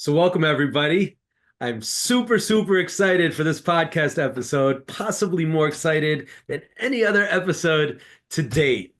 So, welcome everybody. I'm super, super excited for this podcast episode, possibly more excited than any other episode to date.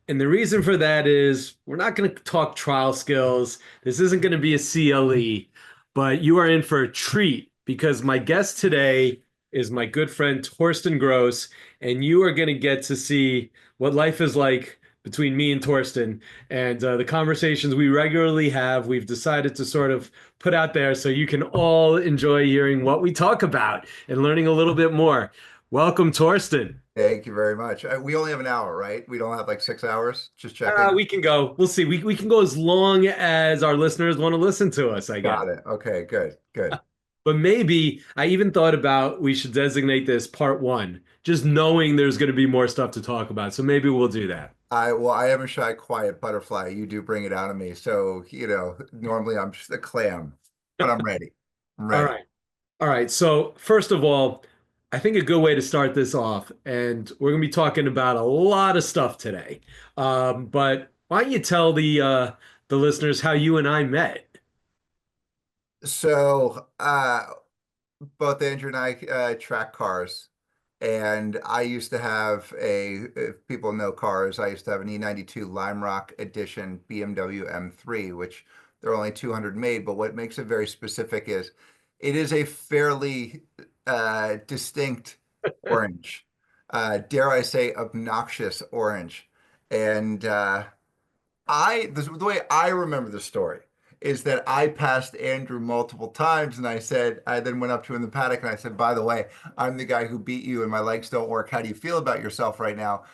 And the reason for that is we're not going to talk trial skills. This isn't going to be a CLE, but you are in for a treat because my guest today is my good friend Torsten Gross, and you are going to get to see what life is like between me and Torsten and the conversations we regularly have. We've decided to sort of put out there so you can all enjoy hearing what we talk about and learning a little bit more. Welcome, Torsten. Thank you very much. We only have an hour, right? We don't have like 6 hours. Just checking. We can go. We'll see. We can go as long as our listeners want to listen to us, I guess. Got it. Okay, good, good. But maybe I even thought about we should designate this part one, just knowing there's going to be more stuff to talk about. So maybe we'll do that. I am a shy, quiet butterfly. You do bring it out of me. So, normally I'm just a clam, but I'm ready. I'm All ready. right. All right. So, first of all, I think a good way to start this off, and we're going to be talking about a lot of stuff today. But why don't you tell the listeners how you and I met? So, both Andrew and I track cars, and I used to have if people know cars, I used to have an E92 Lime Rock Edition BMW M3, which there are only 200 made, but what makes it very specific is it is a fairly distinct orange, dare I say, obnoxious orange. And the way I remember the story is that I passed Andrew multiple times, and I then went up to him in the paddock and I said, by the way, I'm the guy who beat you and my legs don't work. How do you feel about yourself right now?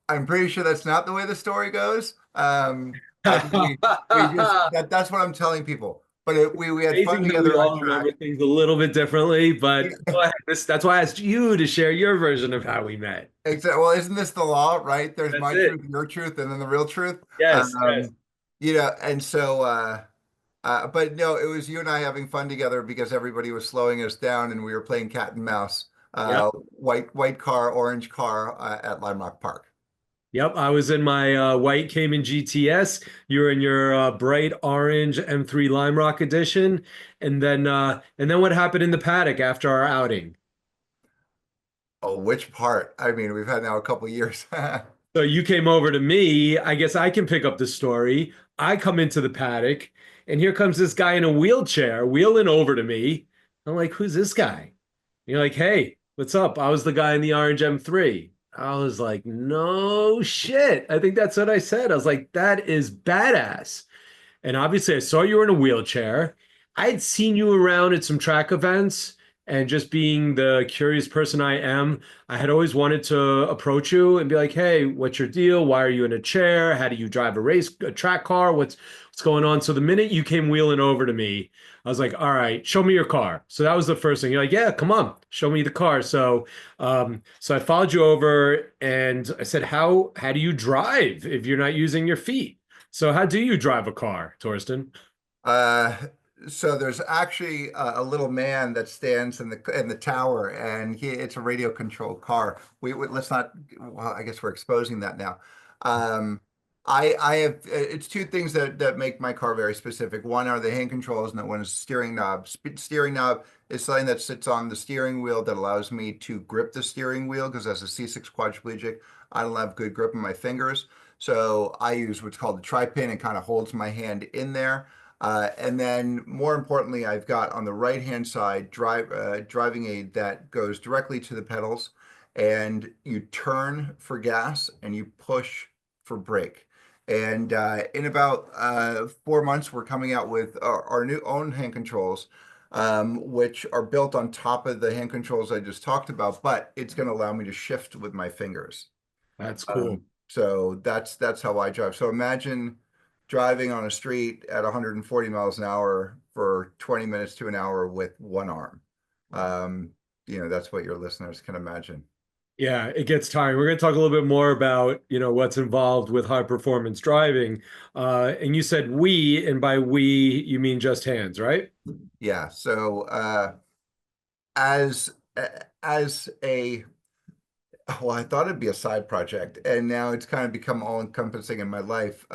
I'm pretty sure that's not the way the story goes. I think we just that's what I'm telling people. But we had fun Amazing that we together on all remember track. things a little bit differently, but go ahead. That's why I asked you to share your version of how we met. Exactly. Well, isn't this the law, right? There's That's my it. truth, your truth, and then the real truth. Yes, yes. Um, and so but no, it was you and I having fun together because everybody was slowing us down and we were playing cat and mouse. Yep. White car, orange car at Lime Rock Park. Yep. I was in my white Cayman GTS. You were in your bright orange M3 Lime Rock edition. And then what happened in the paddock after our outing? Oh, which part? I mean, we've had now a couple years. So you came over to me. I guess I can pick up the story. I come into the paddock, and here comes this guy in a wheelchair wheeling over to me. I'm like, who's this guy? And you're like, hey, what's up? I was the guy in the orange M3. I was like, no shit. I think that's what I said. I was like, that is badass. And obviously, I saw you were in a wheelchair. I had seen you around at some track events. And just being the curious person I am, I had always wanted to approach you and be like, hey, what's your deal? Why are you in a chair? How do you drive a track car? What's going on? So the minute you came wheeling over to me, I was like, all right, show me your car. So that was the first thing. You're like, yeah, come on, show me the car. So I followed you over and I said, how do you drive if you're not using your feet? So how do you drive a car, Torsten? Uh, so there's actually a little man that stands in the tower, and it's a radio controlled car. Let's not. Well, I guess we're exposing that now. Um, I have it's two things that make my car very specific. One are the hand controls, and the one is steering knob. Steering knob is something that sits on the steering wheel that allows me to grip the steering wheel because as a C6 quadriplegic, I don't have good grip on my fingers. So I use what's called a tri-pin and kind of holds my hand in there. And then more importantly, I've got on the right-hand side driving aid that goes directly to the pedals, and you turn for gas and you push for brake. And in about 4 months, we're coming out with our new own hand controls, which are built on top of the hand controls I just talked about, but it's going to allow me to shift with my fingers. That's cool. So that's how I drive. So imagine driving on a street at 140 miles an hour for 20 minutes to an hour with one arm. Um, that's what your listeners can imagine. Yeah, it gets tiring. We're going to talk a little bit more about, what's involved with high performance driving. And you said we, and by we, you mean just hands, right? Yeah. So as as a well, I thought it'd be a side project, and now it's kind of become all encompassing in my life.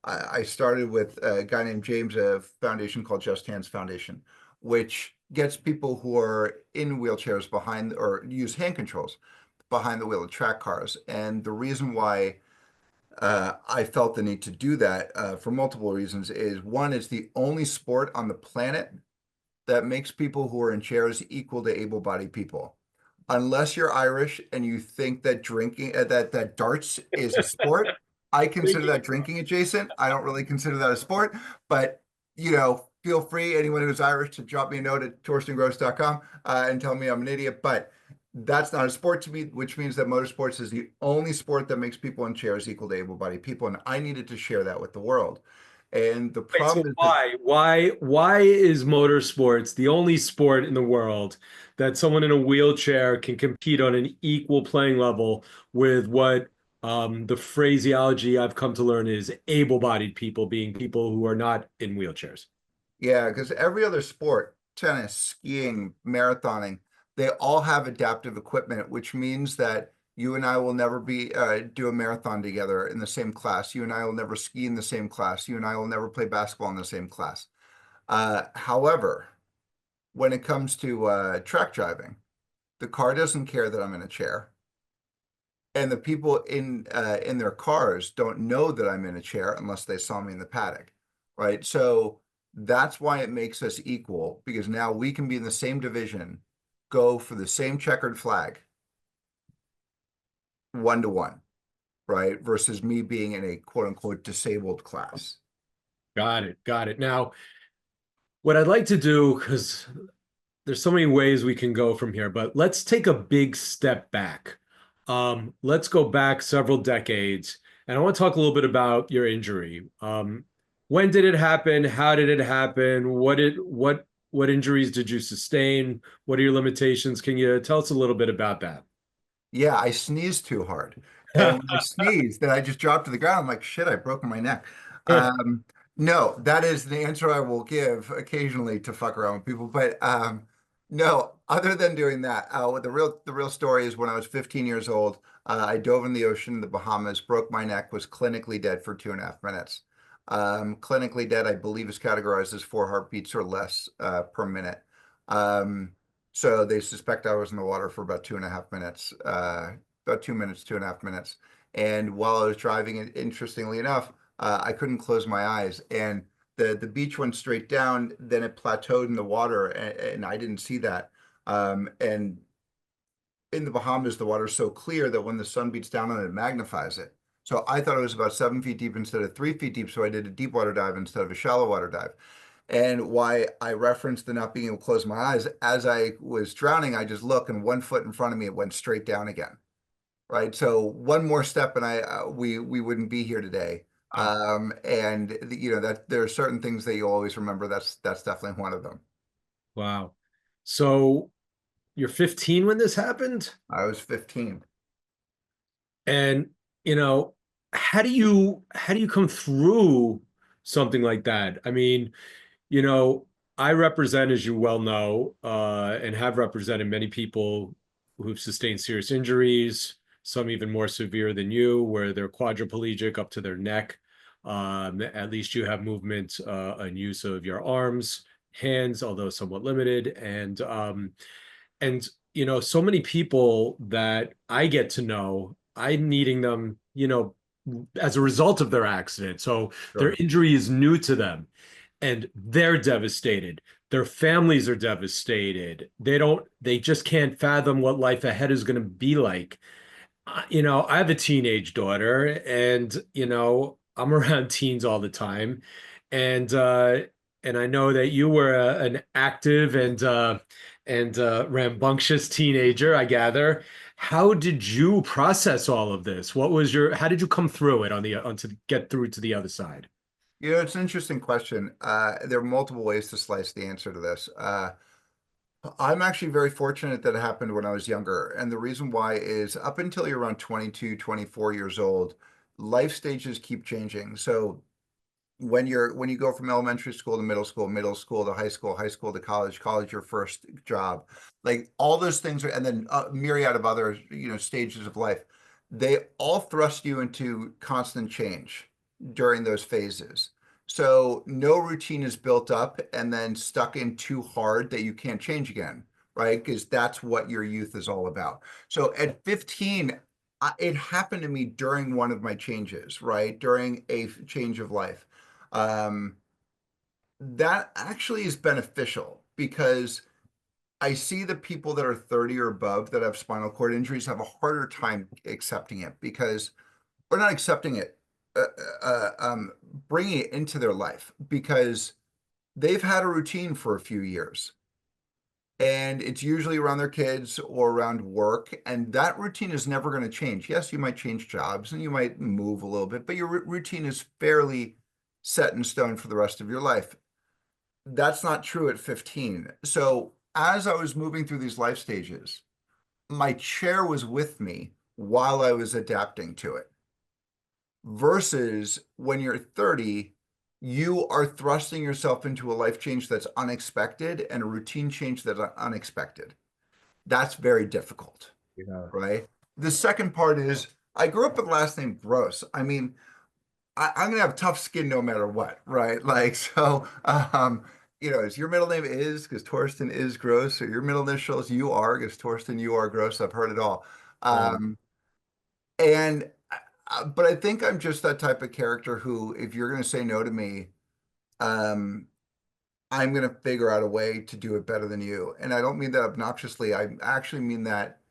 I started with a guy named James, a foundation called Just Hands Foundation, which gets people who are in wheelchairs behind or use hand controls behind the wheel of track cars. And the reason why I felt the need to do that for multiple reasons is one, it's the only sport on the planet that makes people who are in chairs equal to able-bodied people. Unless you're Irish and you think that drinking that darts is a sport, I consider that drinking adjacent. I don't really consider that a sport, but feel free, anyone who's Irish, to drop me a note at torstengross.com and tell me I'm an idiot. But that's not a sport to me, which means that motorsports is the only sport that makes people in chairs equal to able-bodied people, and I needed to share that with the world. And the Wait, problem so is that why is motorsports the only sport in the world that someone in a wheelchair can compete on an equal playing level with what the phraseology I've come to learn is able-bodied people, being people who are not in wheelchairs? Yeah, because every other sport, tennis, skiing, marathoning, they all have adaptive equipment, which means that you and I will never be do a marathon together in the same class. You and I will never ski in the same class. You and I will never play basketball in the same class. However, when it comes to track driving, the car doesn't care that I'm in a chair, and the people in their cars don't know that I'm in a chair unless they saw me in the paddock, right? So that's why it makes us equal, because now we can be in the same division, go for the same checkered flag, 1-to-1, right? Versus me being in a quote unquote disabled class. Got it. Got it. Now, what I'd like to do, because there's so many ways we can go from here, but let's take a big step back. Let's go back several decades, and I want to talk a little bit about your injury. When did it happen? How did it happen? What injuries did you sustain? What are your limitations? Can you tell us a little bit about that? Yeah, I sneezed too hard. And when I sneezed, then I just dropped to the ground. I'm like, shit, I broke my neck. Um, no, that is the answer I will give occasionally to fuck around with people. But no, other than doing that, the real story is when I was 15 years old, I dove in the ocean in the Bahamas, broke my neck, was clinically dead for 2.5 minutes. Clinically dead, I believe, is categorized as 4 heartbeats or less per minute. Um, so they suspect I was in the water for about 2.5 minutes, about 2 minutes, 2.5 minutes. And while I was driving, interestingly enough, I couldn't close my eyes. And the beach went straight down, then it plateaued in the water, and I didn't see that. And in the Bahamas, the water's so clear that when the sun beats down on it, it magnifies it. So I thought it was about 7 feet deep instead of 3 feet deep. So I did a deep water dive instead of a shallow water dive. And why I referenced the not being able to close my eyes, as I was drowning, I just looked, and 1 foot in front of me, it went straight down again. Right. So one more step and we wouldn't be here today. Wow. And that there are certain things that you always remember. That's definitely one of them. Wow. So you're 15 when this happened? I was 15. And, you know, how do you come through something like that? I mean, you know, I represent, as you well know, and have represented many people who've sustained serious injuries, some even more severe than you, where they're quadriplegic up to their neck. At least you have movement and use of your arms, hands, although somewhat limited, and so many people that I get to know, I'm meeting them, as a result of their accident. So their Sure. injury is new to them and they're devastated. Their families are devastated. They just can't fathom what life ahead is going to be like. I have a teenage daughter, and I'm around teens all the time, and I know that you were an active and rambunctious teenager, I gather. How did you process all of this? How did you come through it to get through to the other side? It's an interesting question. There are multiple ways to slice the answer to this. I'm actually very fortunate that it happened when I was younger. And the reason why is up until you're around 22, 24 years old, life stages keep changing. So when you go from elementary school to middle school to high school to college, college your first job, like all those things are, and then a myriad of other stages of life, they all thrust you into constant change. during those phases. So no routine is built up and then stuck in too hard that you can't change again, right? Because that's what your youth is all about. So at 15, it happened to me during one of my changes, right? During a change of life. Um, that actually is beneficial because I see the people that are 30 or above that have spinal cord injuries have a harder time accepting it because, or not accepting it, uh, bringing it into their life because they've had a routine for a few years and it's usually around their kids or around work. And that routine is never going to change. Yes, you might change jobs and you might move a little bit, but your routine is fairly set in stone for the rest of your life. That's not true at 15. So as I was moving through these life stages, my chair was with me while I was adapting to it. Versus when you're 30, you are thrusting yourself into a life change that's unexpected and a routine change that's unexpected. That's very difficult, Yeah. right? The second part is I grew up with the last name Gross. I mean, I'm gonna have tough skin no matter what, right? Like, so, is your middle name is because Torsten is gross, or your middle initials you are because Torsten you are gross. I've heard it all. Yeah. Um, and but I think I'm just that type of character who, if you're gonna say no to me, um, I'm gonna figure out a way to do it better than you. And I don't mean that obnoxiously. I actually mean that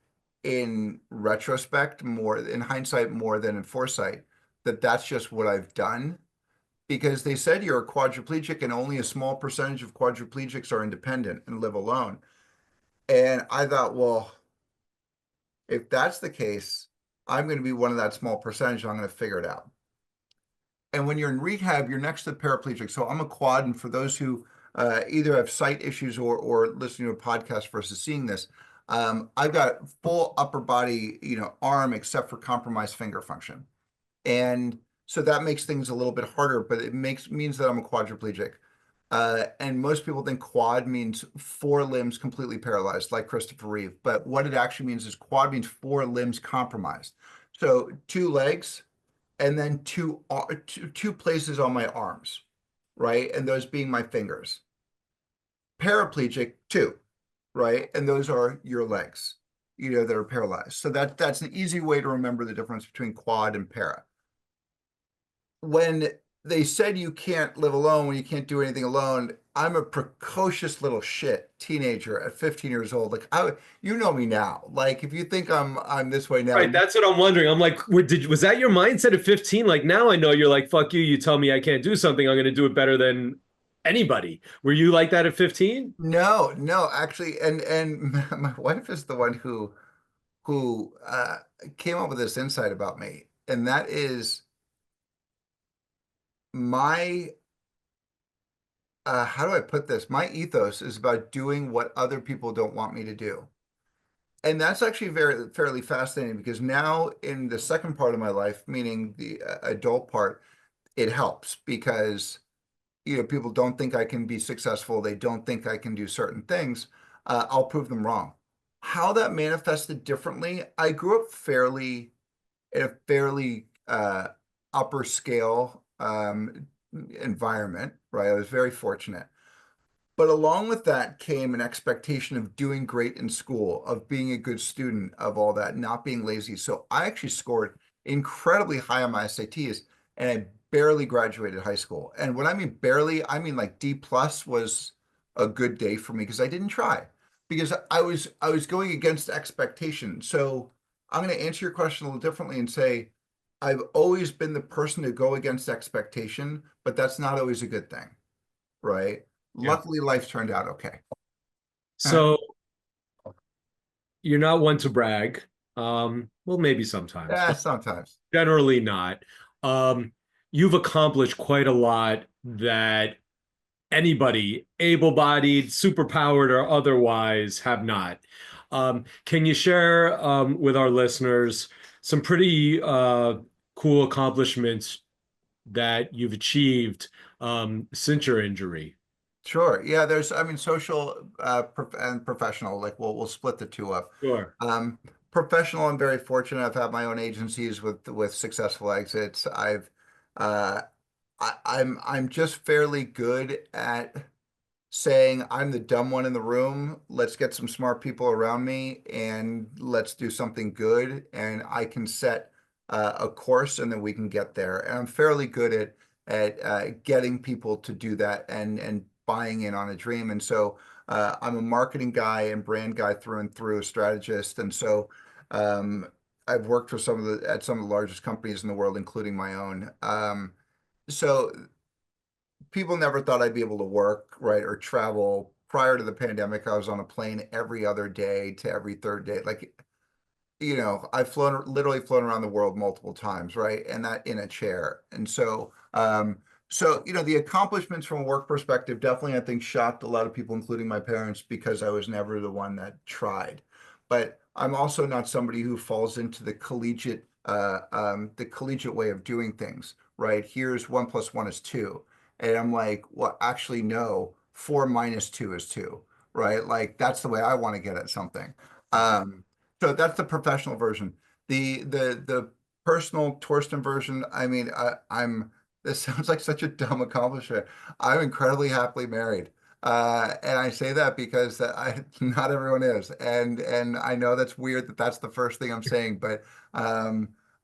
in retrospect, more in hindsight, more than in foresight, that that's just what I've done because they said you're a quadriplegic and only a small percentage of quadriplegics are independent and live alone. And I thought, well, if that's the case, I'm going to be one of that small percentage. I'm going to figure it out. And when you're in rehab, you're next to the paraplegic. So I'm a quad. And for those who either have sight issues or listening to a podcast versus seeing this, I've got full upper body, arm except for compromised finger function. And so that makes things a little bit harder, but it means that I'm a quadriplegic. And most people think quad means four limbs completely paralyzed, like Christopher Reeve. But what it actually means is quad means four limbs compromised. So two legs and then two places on my arms, right? And those being my fingers. Paraplegic, two, right? And those are your legs, that are paralyzed. So that's an easy way to remember the difference between quad and para. When they said you can't live alone, when you can't do anything alone, I'm a precocious little shit teenager at 15 years old. Like you know me now. Like if you think I'm this way now, Right, that's what I'm wondering. I'm like, was that your mindset at 15? Like now I know you're like, fuck you, you tell me I can't do something, I'm gonna do it better than anybody. Were you like that at 15? no, no, actually, and my wife is the one who came up with this insight about me, and that is my how do I put this? My ethos is about doing what other people don't want me to do. And that's actually very fairly fascinating because now in the second part of my life, meaning the adult part, it helps because people don't think I can be successful. They don't think I can do certain things. I'll prove them wrong. How that manifested differently, I grew up fairly in a fairly upper scale environment, right? I was very fortunate. But along with that came an expectation of doing great in school, of being a good student, of all that, not being lazy. So I actually scored incredibly high on my SATs and I barely graduated high school. And when I mean barely, I mean like D plus was a good day for me because I didn't try because I was going against expectation. So I'm going to answer your question a little differently and say I've always been the person to go against expectation, but that's not always a good thing, right? Yeah. Luckily, life turned out okay. So you're not one to brag. Well, maybe sometimes, Yeah, but sometimes. generally not. Um, you've accomplished quite a lot that anybody, able-bodied, superpowered, or otherwise, have not. Can you share with our listeners some pretty cool accomplishments that you've achieved since your injury? Sure. Yeah, I mean, social and professional, like we'll split the two up. Sure. Um, Professional, I'm very fortunate. I've had my own agencies with successful exits. I've Uh, I'm just fairly good at saying I'm the dumb one in the room. Let's get some smart people around me and let's do something good. And I can set a course and then we can get there. And I'm fairly good at getting people to do that and buying in on a dream. And so I'm a marketing guy and brand guy through and through, a strategist. And so um, I've worked for some of the largest companies in the world, including my own. So people never thought I'd be able to work, right, or travel. Prior to the pandemic, I was on a plane every other day to every third day. Like, I've literally flown around the world multiple times, right? And that in a chair. And so, the accomplishments from a work perspective definitely, I think, shocked a lot of people, including my parents, because I was never the one that tried. But I'm also not somebody who falls into the collegiate way of doing things, right? Here's 1 + 1 is 2. And I'm like, well, actually, no, 4 - 2 is 2, right? Like, that's the way I want to get at something. So that's the professional version. The personal Torsten version, I mean, this sounds like such a dumb accomplishment. I'm incredibly happily married. And I say that because not everyone is. And I know that's weird that that's the first thing I'm saying, but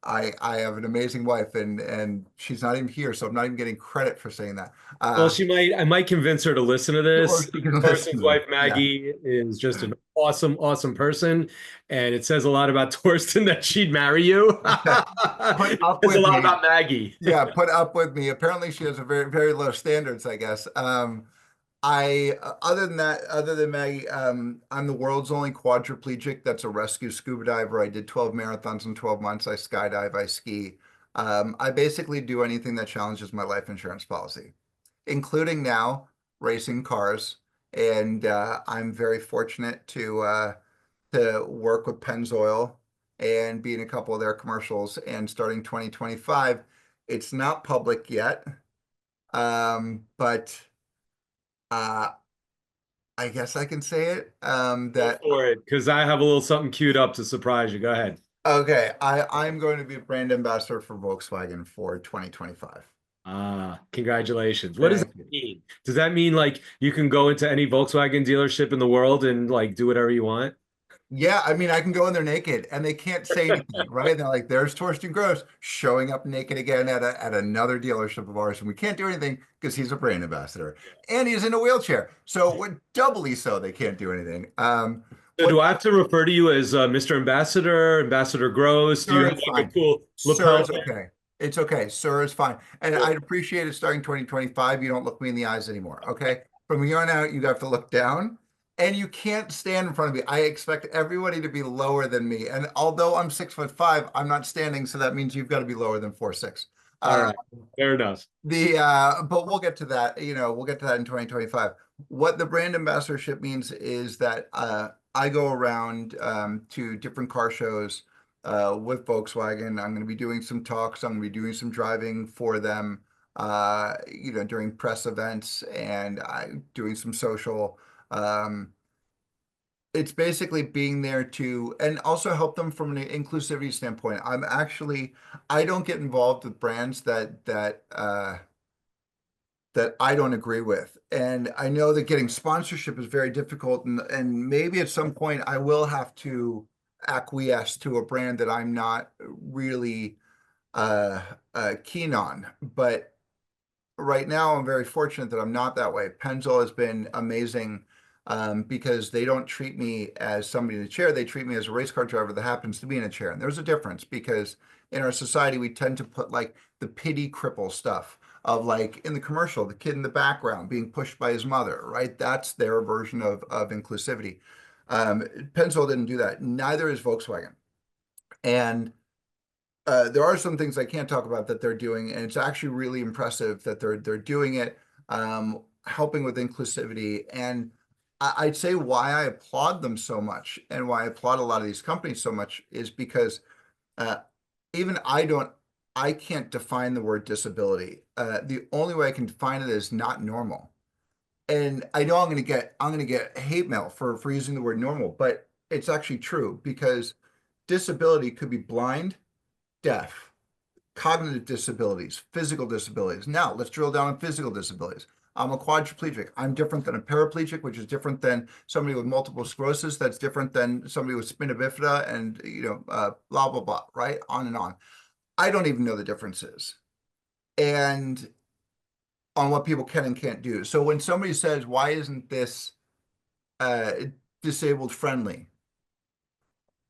I have an amazing wife and she's not even here, so I'm not even getting credit for saying that. Well, Uh, I might convince her to listen to or this. she can listen Torsten's to wife, it. Yeah. Maggie, is just an awesome, awesome person. And it says a lot about Torsten that she'd marry you. Put It up says a with lot me. about Maggie. Yeah, put up with me. Apparently, she has a very, very low standards, I guess. Other than Maggie, I'm the world's only quadriplegic that's a rescue scuba diver. I did 12 marathons in 12 months. I skydive, I ski. I basically do anything that challenges my life insurance policy, including now racing cars. And I'm very fortunate to work with Pennzoil and be in a couple of their commercials. And starting 2025, it's not public yet, but uh, I guess I can say it. Go That for it, because I have a little something queued up to surprise you. Go ahead. Okay, I'm going to be brand ambassador for Volkswagen for 2025. Congratulations. What does Thank that you. mean? Does that mean like you can go into any Volkswagen dealership in the world and like do whatever you want? Yeah, I mean, I can go in there naked and they can't say anything, right? They're like, there's Torsten Gross showing up naked again at another dealership of ours, and we can't do anything because he's a brand ambassador and he's in a wheelchair. So we're doubly so they can't do anything. So What do I have to refer to you as Mr. Ambassador, Ambassador Gross? Do you Sir have is like a fine. cool Sir lapel is okay. It's okay. Sir is fine. And I'd appreciate it starting 2025. You don't look me in the eyes anymore. Okay. From here on out, you have to look down and you can't stand in front of me. I expect everybody to be lower than me. And although I'm 6'5", I'm not standing. So that means you've got to be lower than 4'6". All Uh, right, fair enough. but we'll get to that. We'll get to that in 2025. What the brand ambassadorship means is that I go around to different car shows with Volkswagen. I'm going to be doing some talks. I'm going to be doing some driving for them, during press events and doing some social. Um, it's basically being there to and also help them from an inclusivity standpoint. I don't get involved with brands that I don't agree with. And I know that getting sponsorship is very difficult, and maybe at some point I will have to acquiesce to a brand that I'm not really uh, keen on. But right now, I'm very fortunate that I'm not that way. Pennzoil has been amazing because they don't treat me as somebody in a chair. They treat me as a race car driver that happens to be in a chair. And there's a difference because in our society, we tend to put like the pity cripple stuff of like in the commercial, the kid in the background being pushed by his mother, right? That's their version of inclusivity. Um, Pennzoil didn't do that. Neither is Volkswagen. And there are some things I can't talk about that they're doing, and it's actually really impressive that they're doing it, helping with inclusivity. And I'd say why I applaud them so much and why I applaud a lot of these companies so much is because uh, even I can't define the word disability. The only way I can define it is not normal. And I know I'm gonna get hate mail for using the word normal, but it's actually true because disability could be blind, deaf, cognitive disabilities, physical disabilities. Now, let's drill down on physical disabilities. I'm a quadriplegic. I'm different than a paraplegic, which is different than somebody with multiple sclerosis. That's different than somebody with spina bifida and, blah, blah, blah, right? On and on. I don't even know the differences and on what people can and can't do. So when somebody says, why isn't this uh, disabled friendly?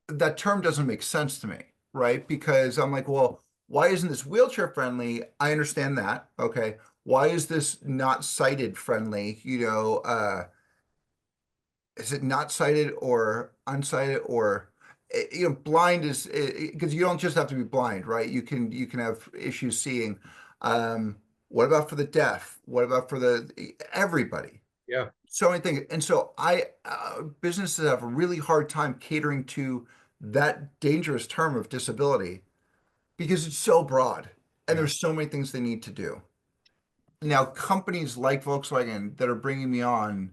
That term doesn't make sense to me, right? Because I'm like, well, why isn't this wheelchair friendly? I understand that. Okay. Why is this not sighted friendly? Is it not sighted or unsighted or blind is because you don't just have to be blind, right? You can have issues seeing. What about for the deaf? What about for the everybody? Yeah. So many things. And so businesses have a really hard time catering to that dangerous term of disability because it's so broad and Yeah. there's so many things they need to do. Now, companies like Volkswagen that are bringing me on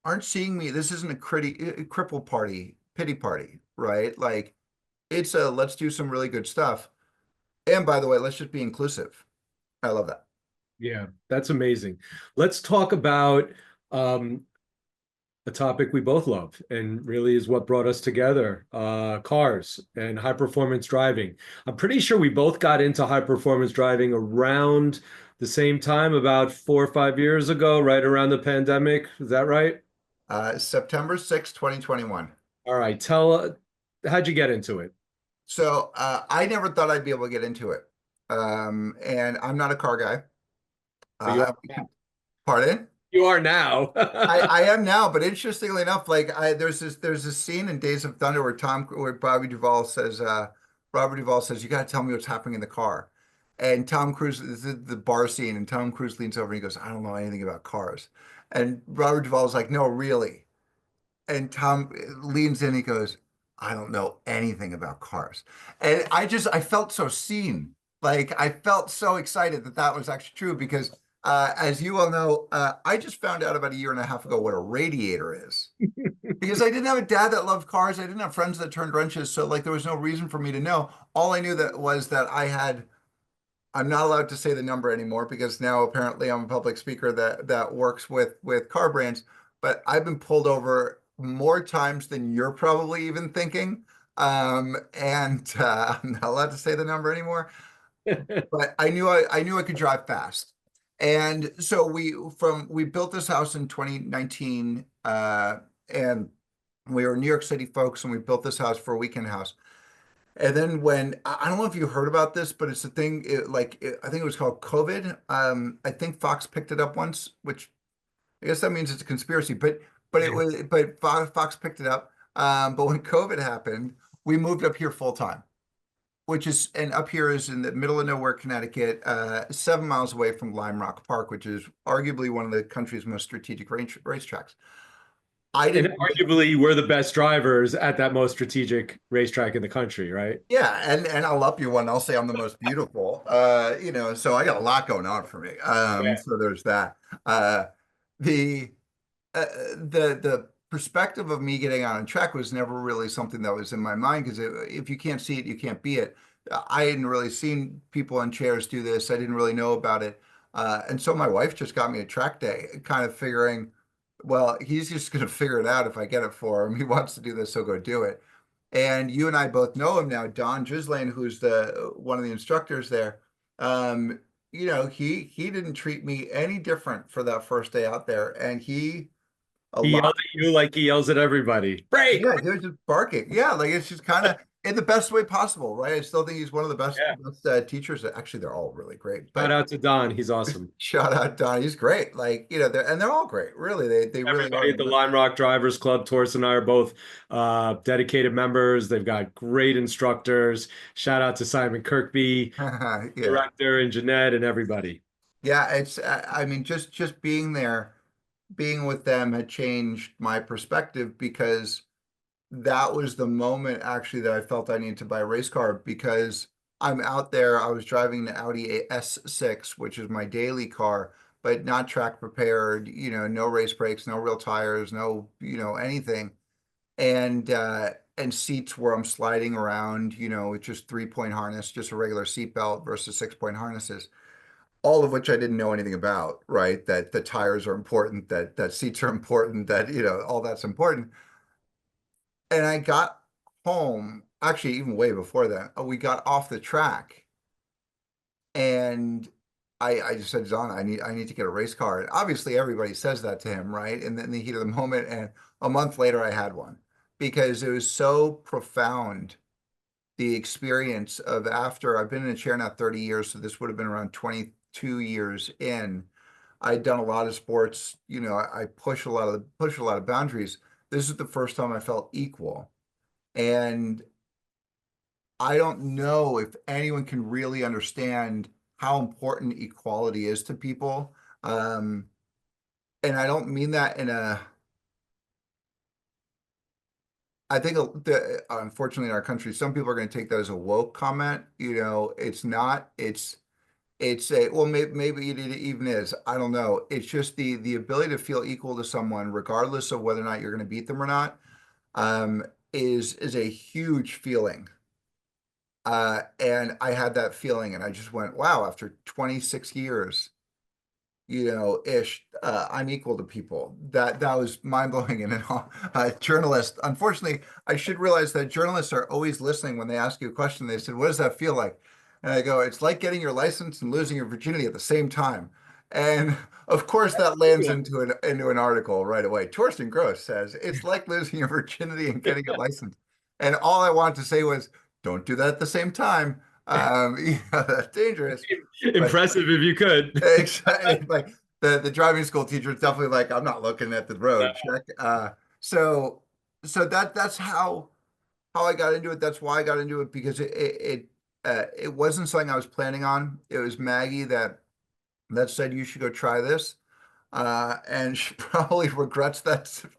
aren't seeing me. This isn't a cripple party, pity party, right? Like it's a let's do some really good stuff. And by the way, let's just be inclusive. I love that. Yeah. That's amazing. Let's talk about um, a topic we both love and really is what brought us together, cars and high performance driving. I'm pretty sure we both got into high performance driving around the same time, about 4 or 5 years ago, right around the pandemic. Is that right? September 6th, 2021. All right. How'd you get into it? So I never thought I'd be able to get into it. And I'm not a car guy. But you Uh, Pardon? you are now. I am now, but interestingly enough, like there's this scene in Days of Thunder where Robert Duvall says, you gotta tell me what's happening in the car. And Tom Cruise this is the bar scene, and Tom Cruise leans over and he goes, I don't know anything about cars. And Robert Duvall is like, no, really. And Tom leans in, he goes, I don't know anything about cars. And I felt so seen. Like I felt so excited that that was actually true because as you all know, I just found out about a year and a half ago what a radiator is. Because I didn't have a dad that loved cars. I didn't have friends that turned wrenches. So like there was no reason for me to know. All I knew that was that I'm not allowed to say the number anymore because now apparently I'm a public speaker that works with car brands. But I've been pulled over more times than you're probably even thinking. And I'm not allowed to say the number anymore. But I knew I could drive fast. And so we built this house in 2019, and we were New York City folks, and we built this house for a weekend house. And then when I don't know if you heard about this, but it's a thing. I think it was called COVID. I think Fox picked it up once, which I guess that means it's a conspiracy. But it was but Fox picked it up. But when COVID happened, we moved up here full time, and up here is in the middle of nowhere, Connecticut, 7 miles away from Lime Rock Park, which is arguably one of the country's most strategic racetracks. I And didn't arguably, we're the best drivers at that most strategic racetrack in the country, right? Yeah, and I'll up you one. I'll say I'm the most beautiful. So I got a lot going on for me. Yeah. So there's that. Uh, the the perspective of me getting on a track was never really something that was in my mind because if you can't see it, you can't be it. I hadn't really seen people in chairs do this. I didn't really know about it. And so my wife just got me a track day, kind of figuring, well, he's just going to figure it out if I get it for him. He wants to do this, so go do it. And you and I both know him now, Don Gislaine, who's the one of the instructors there. Um, he didn't treat me any different for that first day out there, and he a He yelled lot. at you like he yells at everybody. Break! Yeah, he was just barking. Yeah, like it's just kind of in the best way possible, right? I still think he's one of the Yeah. best teachers. Actually, they're all really great, Shout but out to Don. He's awesome. shout out Don, he's great. Like they're all great. Really, they really are. Everybody at the Lime Rock Drivers Club, Torsten and I are both dedicated members. They've got great instructors. Shout out to Simon Kirkby, Yeah. director, and Jeanette and everybody. Yeah, it's I mean just being there, being with them had changed my perspective because that was the moment actually that I felt I needed to buy a race car because I'm out there. I was driving the Audi S6, which is my daily car, but not track prepared, no race brakes, no real tires, no, anything. And and seats where I'm sliding around, with just 3-point harness, just a regular seat belt versus 6-point harnesses, all of which I didn't know anything about, right? That the tires are important, that seats are important, that, all that's important. And I got home, actually, even way before that, we got off the track and I just said, John, I need to get a race car. And obviously everybody says that to him, right? And then in the heat of the moment, and a month later I had one because it was so profound, the experience of after I've been in a chair now 30 years, so this would have been around 22 years in. I'd done a lot of sports, I push a lot of boundaries. This is the first time I felt equal. And I don't know if anyone can really understand how important equality is to people. Um, and I don't mean that I think unfortunately in our country, some people are going to take that as a woke comment. It's not, it's a, well, maybe it even is. I don't know. It's just the ability to feel equal to someone, regardless of whether or not you're going to beat them or not, um, is a huge feeling. And I had that feeling and I just went, wow, after 26 years, I'm equal to people. That was mind blowing. And a journalist, unfortunately, I should realize that journalists are always listening when they ask you a question. They said, what does that feel like? And I go, it's like getting your license and losing your virginity at the same time. And of course, that lands into an article right away. Torsten Gross says it's like losing your virginity and getting a license. And all I wanted to say was, don't do that at the same time. That's dangerous. But Impressive if you could. exactly, like the driving school teacher is definitely like, I'm not looking at the road. Check. So so that's how I got into it. That's why I got into it because it wasn't something I was planning on. It was Maggie that said you should go try this. And she probably regrets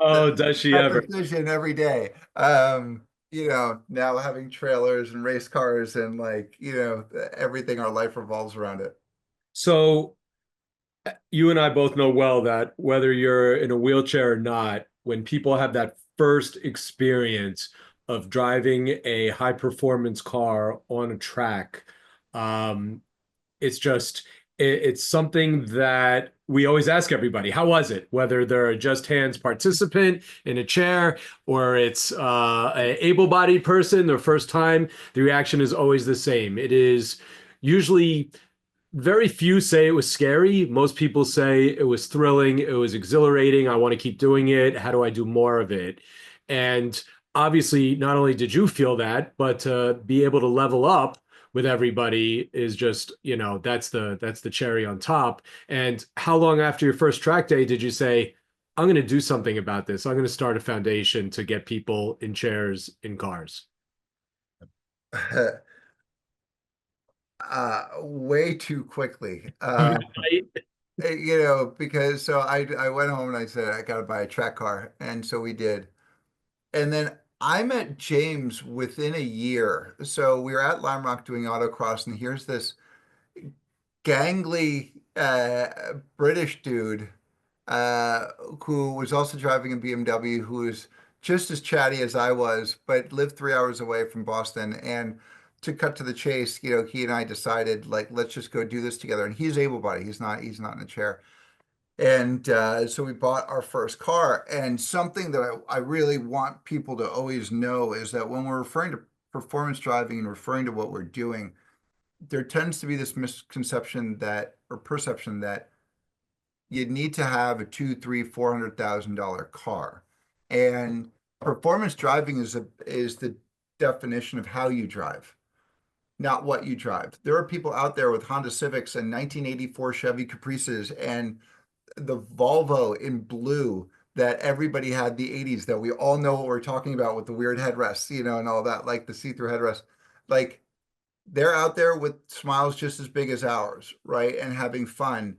Oh, does she that ever? decision every day. Now having trailers and race cars and like, everything our life revolves around it. So you and I both know well that whether you're in a wheelchair or not, when people have that first experience of driving a high performance car on a track, um, it's just it's something that we always ask everybody, how was it? Whether they're a just hands participant in a chair or it's a able-bodied person, their first time, the reaction is always the same. It is usually very few say it was scary. Most people say it was thrilling, it was exhilarating. I want to keep doing it. How do I do more of it? And obviously, not only did you feel that, but to be able to level up with everybody is just, that's the cherry on top. And how long after your first track day did you say, I'm going to do something about this? I'm going to start a foundation to get people in chairs in cars. Way too quickly. Right? Because so I went home and I said I got to buy a track car, and so we did. And then I met James within a year. So we were at Lime Rock doing autocross, and here's this gangly British dude uh, who was also driving a BMW, who was just as chatty as I was, but lived 3 hours away from Boston. And to cut to the chase, he and I decided like, let's just go do this together. And he's able-bodied. He's not in a chair. And so we bought our first car. And something that I really want people to always know is that when we're referring to performance driving and referring to what we're doing, there tends to be this misconception or perception that you need to have a two, three, $400,000 car. And performance driving is the definition of how you drive, not what you drive. There are people out there with Honda Civics and 1984 Chevy Caprices and the Volvo in blue that everybody had the 80s that we all know what we're talking about with the weird headrests, and all that, like the see-through headrest. Like they're out there with smiles just as big as ours, right? And having fun.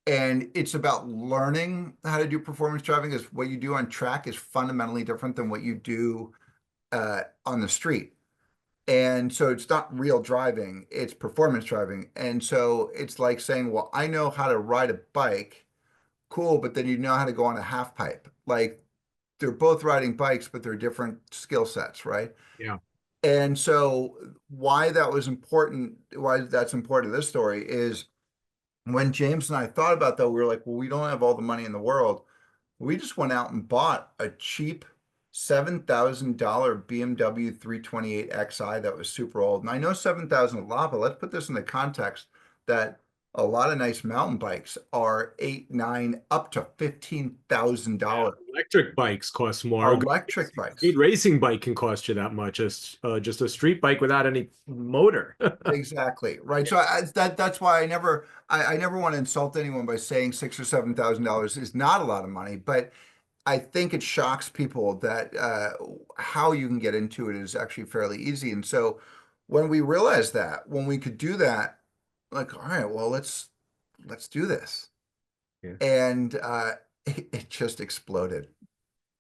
And it's about learning how to do performance driving, is what you do on track is fundamentally different than what you do on the street. And so it's not real driving, it's performance driving. And so it's like saying, well, I know how to ride a bike, cool, but then you know how to go on a half pipe. Like they're both riding bikes, but they're different skill sets, right? Yeah. And so why that was important, why that's important to this story is when James and I thought about that, we were like, well, we don't have all the money in the world. We just went out and bought a cheap $7,000 BMW 328xi that was super old. And I know 7,000 is a lot, but let's put this in the context that a lot of nice mountain bikes are eight, nine, up to Yeah, $15,000 electric bikes cost more. A good electric good bikes. racing bike can cost you that much as just a street bike without any motor. Exactly. Right. Yeah. So that's why I never want to insult anyone by saying six or $7,000 is not a lot of money, but I think it shocks people that how you can get into it is actually fairly easy. And so when we realized that, when we could do that, like, all right, well, let's do this. Yeah. And it just exploded.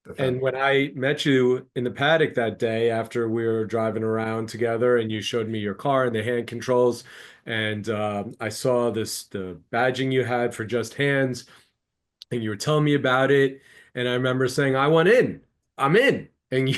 The And foundation. when I met you in the paddock that day after we were driving around together and you showed me your car and the hand controls, and I saw the badging you had for Just Hands, and you were telling me about it. And I remember saying, I want in. I'm in. And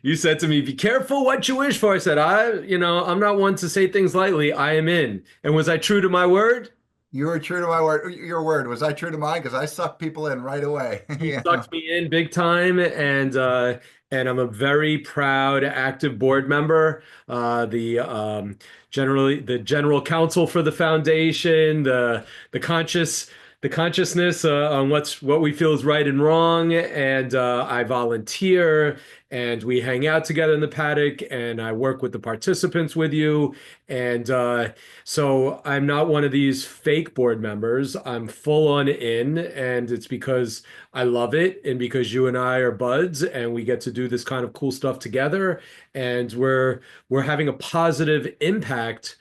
you said to me, be careful what you wish for. I said, I'm not one to say things lightly. I am in. And was I true to my word? You were true to my word, your word. Was I true to mine? Because I sucked people in right away. You Yeah. sucked me in big time, and I'm a very proud active board member. The generally the general counsel for the foundation, the conscious the consciousness on what we feel is right and wrong, and I volunteer, and we hang out together in the paddock, and I work with the participants with you, and so I'm not one of these fake board members. I'm full on in, and it's because I love it, and because you and I are buds, and we get to do this kind of cool stuff together, and we're having a positive impact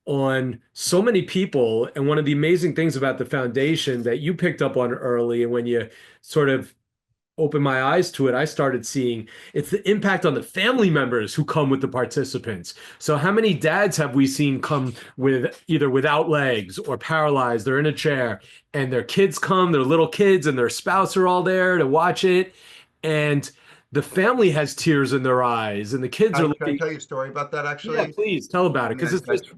on so many people. And one of the amazing things about the foundation that you picked up on early, and when you sort of opened my eyes to it, I started seeing it's the impact on the family members who come with the participants. So how many dads have we seen come with either without legs or paralyzed, they're in a chair, and their kids come, their little kids and their spouse are all there to watch it, and the family has tears in their eyes and the kids are Can I looking, tell you a story about that yeah, actually? please tell about it because it's That's just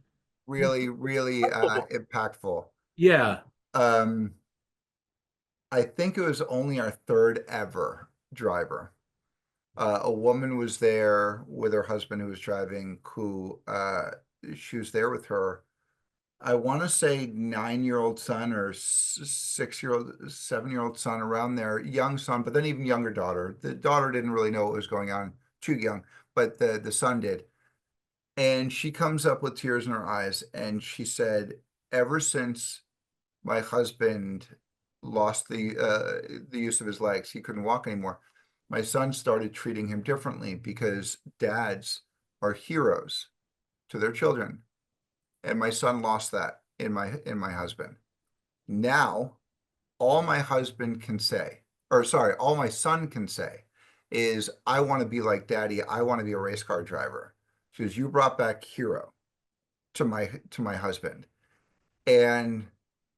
really, really incredible. impactful. Yeah. Um, I think it was only our third ever driver. A woman was there with her husband who was driving, who she was there with her. I want to say 9-year-old son or 6-year-old, 7-year-old son around there, young son, but then even younger daughter. The daughter didn't really know what was going on, too young, but the son did. And she comes up with tears in her eyes and she said, ever since my husband lost the use of his legs, he couldn't walk anymore. My son started treating him differently because dads are heroes to their children. And my son lost that in my husband. Now, all my husband can say, or sorry, all my son can say is, I want to be like daddy. I want to be a race car driver. Because you brought back hero to my husband. And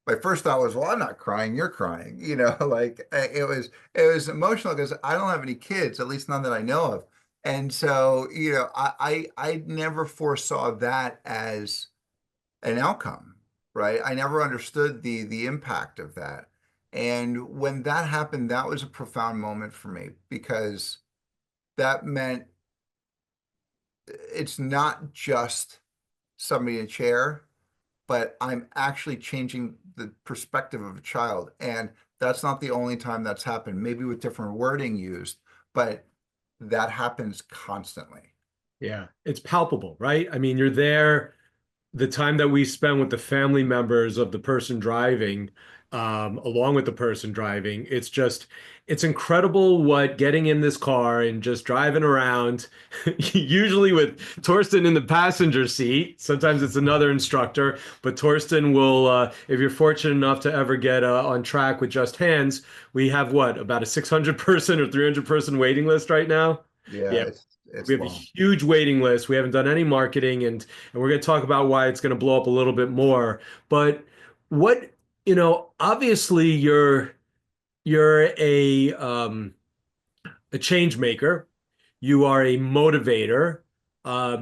my first thought was, well, I'm not crying, you're crying. Like it was emotional because I don't have any kids, at least none that I know of. And so, I never foresaw that as an outcome, right? I never understood the impact of that. And when that happened, that was a profound moment for me because that meant it's not just somebody in a chair, but I'm actually changing the perspective of a child. And that's not the only time that's happened, maybe with different wording used, but that happens constantly. Yeah. It's palpable, right? I mean, you're there the time that we spend with the family members of the person driving, along with the person driving, it's incredible what getting in this car and just driving around, usually with Torsten in the passenger seat. Sometimes it's another instructor, but Torsten will, if you're fortunate enough to ever get on track with Just Hands, we have what, about a 600 person or 300 person waiting list right now? Yeah, Yeah, we it's have a long. huge waiting list. We haven't done any marketing, and we're going to talk about why it's going to blow up a little bit more. But what, obviously you're a a change maker. You are a motivator.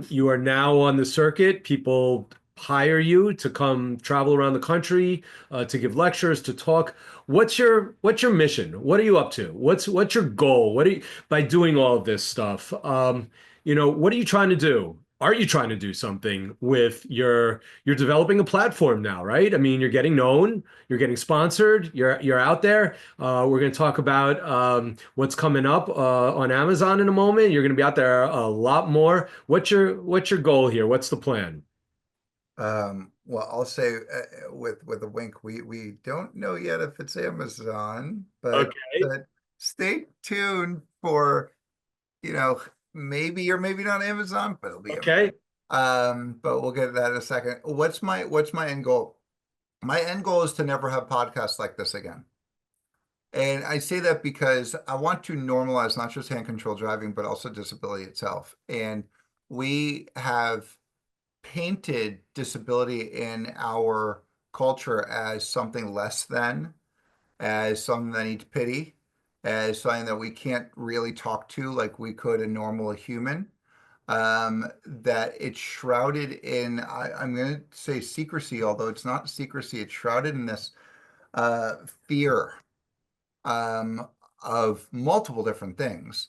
You are now on the circuit. People hire you to come travel around the country, to give lectures, to talk. What's your mission? What are you up to? What's your goal? What are you by doing all of this stuff? What are you trying to do? Are you trying to do something with you're developing a platform now, right? I mean, you're getting known, you're getting sponsored, you're out there. We're going to talk about what's coming up on Amazon in a moment. You're going to be out there a lot more. What's your goal here? What's the plan? Well, I'll say with a wink, we don't know yet if it's Amazon, but Okay. but stay tuned for, you know, maybe or maybe not Amazon, but it'll be Amazon. Okay. But we'll get to that in a second. What's my end goal? My end goal is to never have podcasts like this again. And I say that because I want to normalize not just hand control driving, but also disability itself. And we have painted disability in our culture as something less than, as something that needs pity, as something that we can't really talk to like we could a normal human. That it's shrouded in, I'm going to say secrecy, although it's not secrecy, it's shrouded in this uh, fear um, of multiple different things,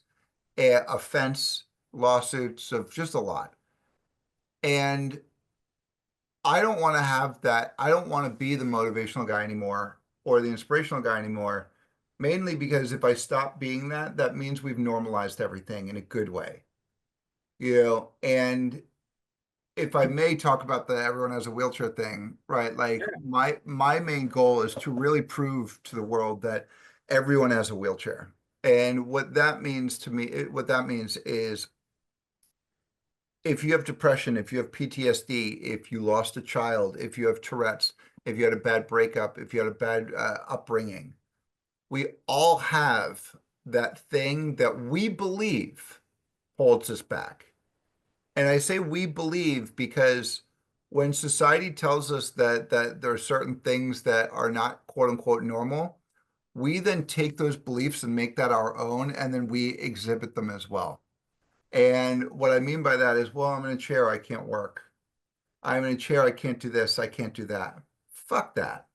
offense, lawsuits, of just a lot. And I don't want to have that. I don't want to be the motivational guy anymore or the inspirational guy anymore, mainly because if I stop being that, that means we've normalized everything in a good way, and if I may talk about the everyone has a wheelchair thing, right? Like my main goal is to really prove to the world that everyone has a wheelchair. And what that means to me, what that means is if you have depression, if you have PTSD, if you lost a child, if you have Tourette's, if you had a bad breakup, if you had a bad upbringing, we all have that thing that we believe holds us back. And I say we believe because when society tells us that there are certain things that are not quote unquote normal, we then take those beliefs and make that our own, and then we exhibit them as well. And what I mean by that is, well, I'm in a chair, I can't work. I'm in a chair, I can't do this, I can't do that. Fuck that,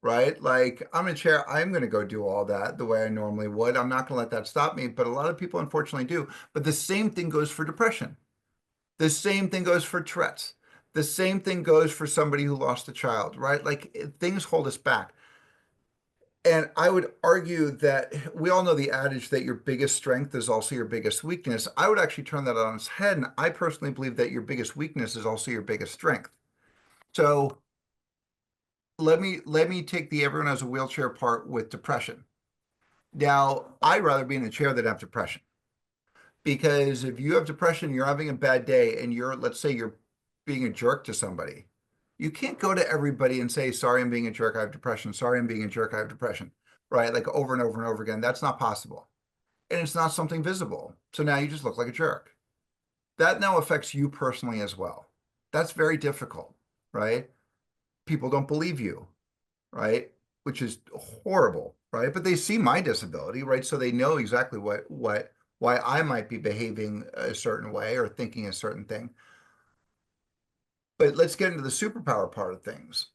right? Like, I'm in a chair, I'm going to go do all that the way I normally would. I'm not going to let that stop me, but a lot of people unfortunately do. But the same thing goes for depression. The same thing goes for Tourette's. The same thing goes for somebody who lost a child, right? Like, things hold us back. And I would argue that we all know the adage that your biggest strength is also your biggest weakness. I would actually turn that on its head. And I personally believe that your biggest weakness is also your biggest strength. So let me take the everyone has a wheelchair part with depression. Now, I'd rather be in a chair than have depression. Because if you have depression, you're having a bad day, and let's say you're being a jerk to somebody, you can't go to everybody and say, sorry, I'm being a jerk, I have depression. Sorry, I'm being a jerk, I have depression. Right? Like over and over and over again. That's not possible. And it's not something visible. So now you just look like a jerk. That now affects you personally as well. That's very difficult, right? People don't believe you, right? Which is horrible, right? But they see my disability, right? So they know exactly why I might be behaving a certain way or thinking a certain thing. But let's get into the superpower part of things.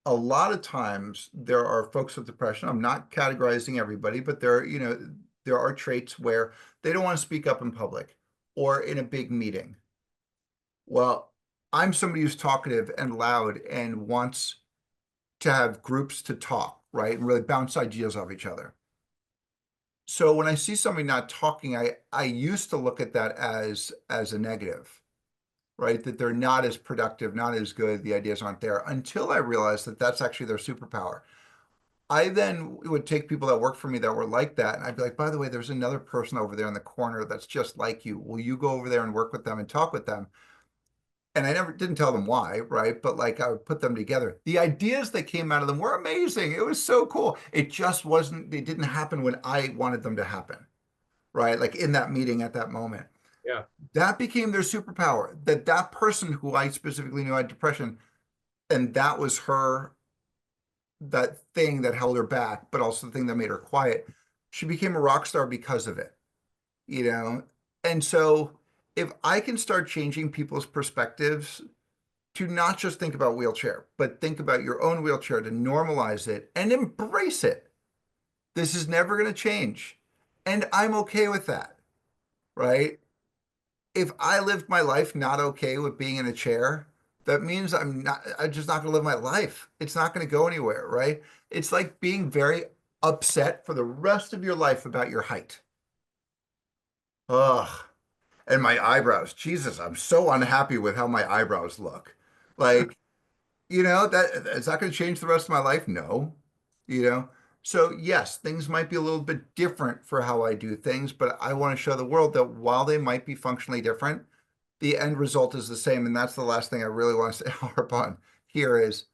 A lot of times there are folks with depression. I'm not categorizing everybody, but there are traits where they don't want to speak up in public or in a big meeting. Well, I'm somebody who's talkative and loud and wants to have groups to talk, right? And really bounce ideas off each other. So when I see somebody not talking, I used to look at that as a negative, right? That they're not as productive, not as good, the ideas aren't there, until I realized that that's actually their superpower. I then would take people that work for me that were like that, and I'd be like, by the way, there's another person over there in the corner that's just like you. Will you go over there and work with them and talk with them? And I never didn't tell them why, right? But like I would put them together. The ideas that came out of them were amazing. It was so cool. It just wasn't, they didn't happen when I wanted them to happen, right? Like in that meeting at that moment. Yeah. That became their superpower. That person who I specifically knew had depression, and that was her, that thing that held her back, but also the thing that made her quiet. She became a rock star because of it, you know? And so if I can start changing people's perspectives to not just think about wheelchair, but think about your own wheelchair, to normalize it and embrace it. This is never going to change. And I'm okay with that, right? If I lived my life not okay with being in a chair, that means I'm just not going to live my life. It's not going to go anywhere, right? It's like being very upset for the rest of your life about your height. Ugh. And my eyebrows. Jesus, I'm so unhappy with how my eyebrows look. Like, that is that going to change the rest of my life? No, you know. So yes, things might be a little bit different for how I do things, but I want to show the world that while they might be functionally different, the end result is the same. And that's the last thing I really want to say harp on here is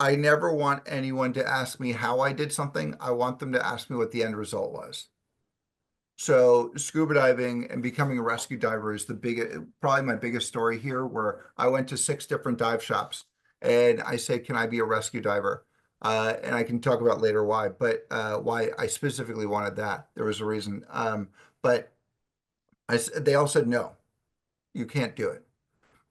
I never want anyone to ask me how I did something. I want them to ask me what the end result was. So scuba diving and becoming a rescue diver is probably my biggest story here, where I went to 6 different dive shops and I said, "Can I be a rescue diver?" And I can talk about later why, but why I specifically wanted that. There was a reason. But they all said, "No, you can't do it."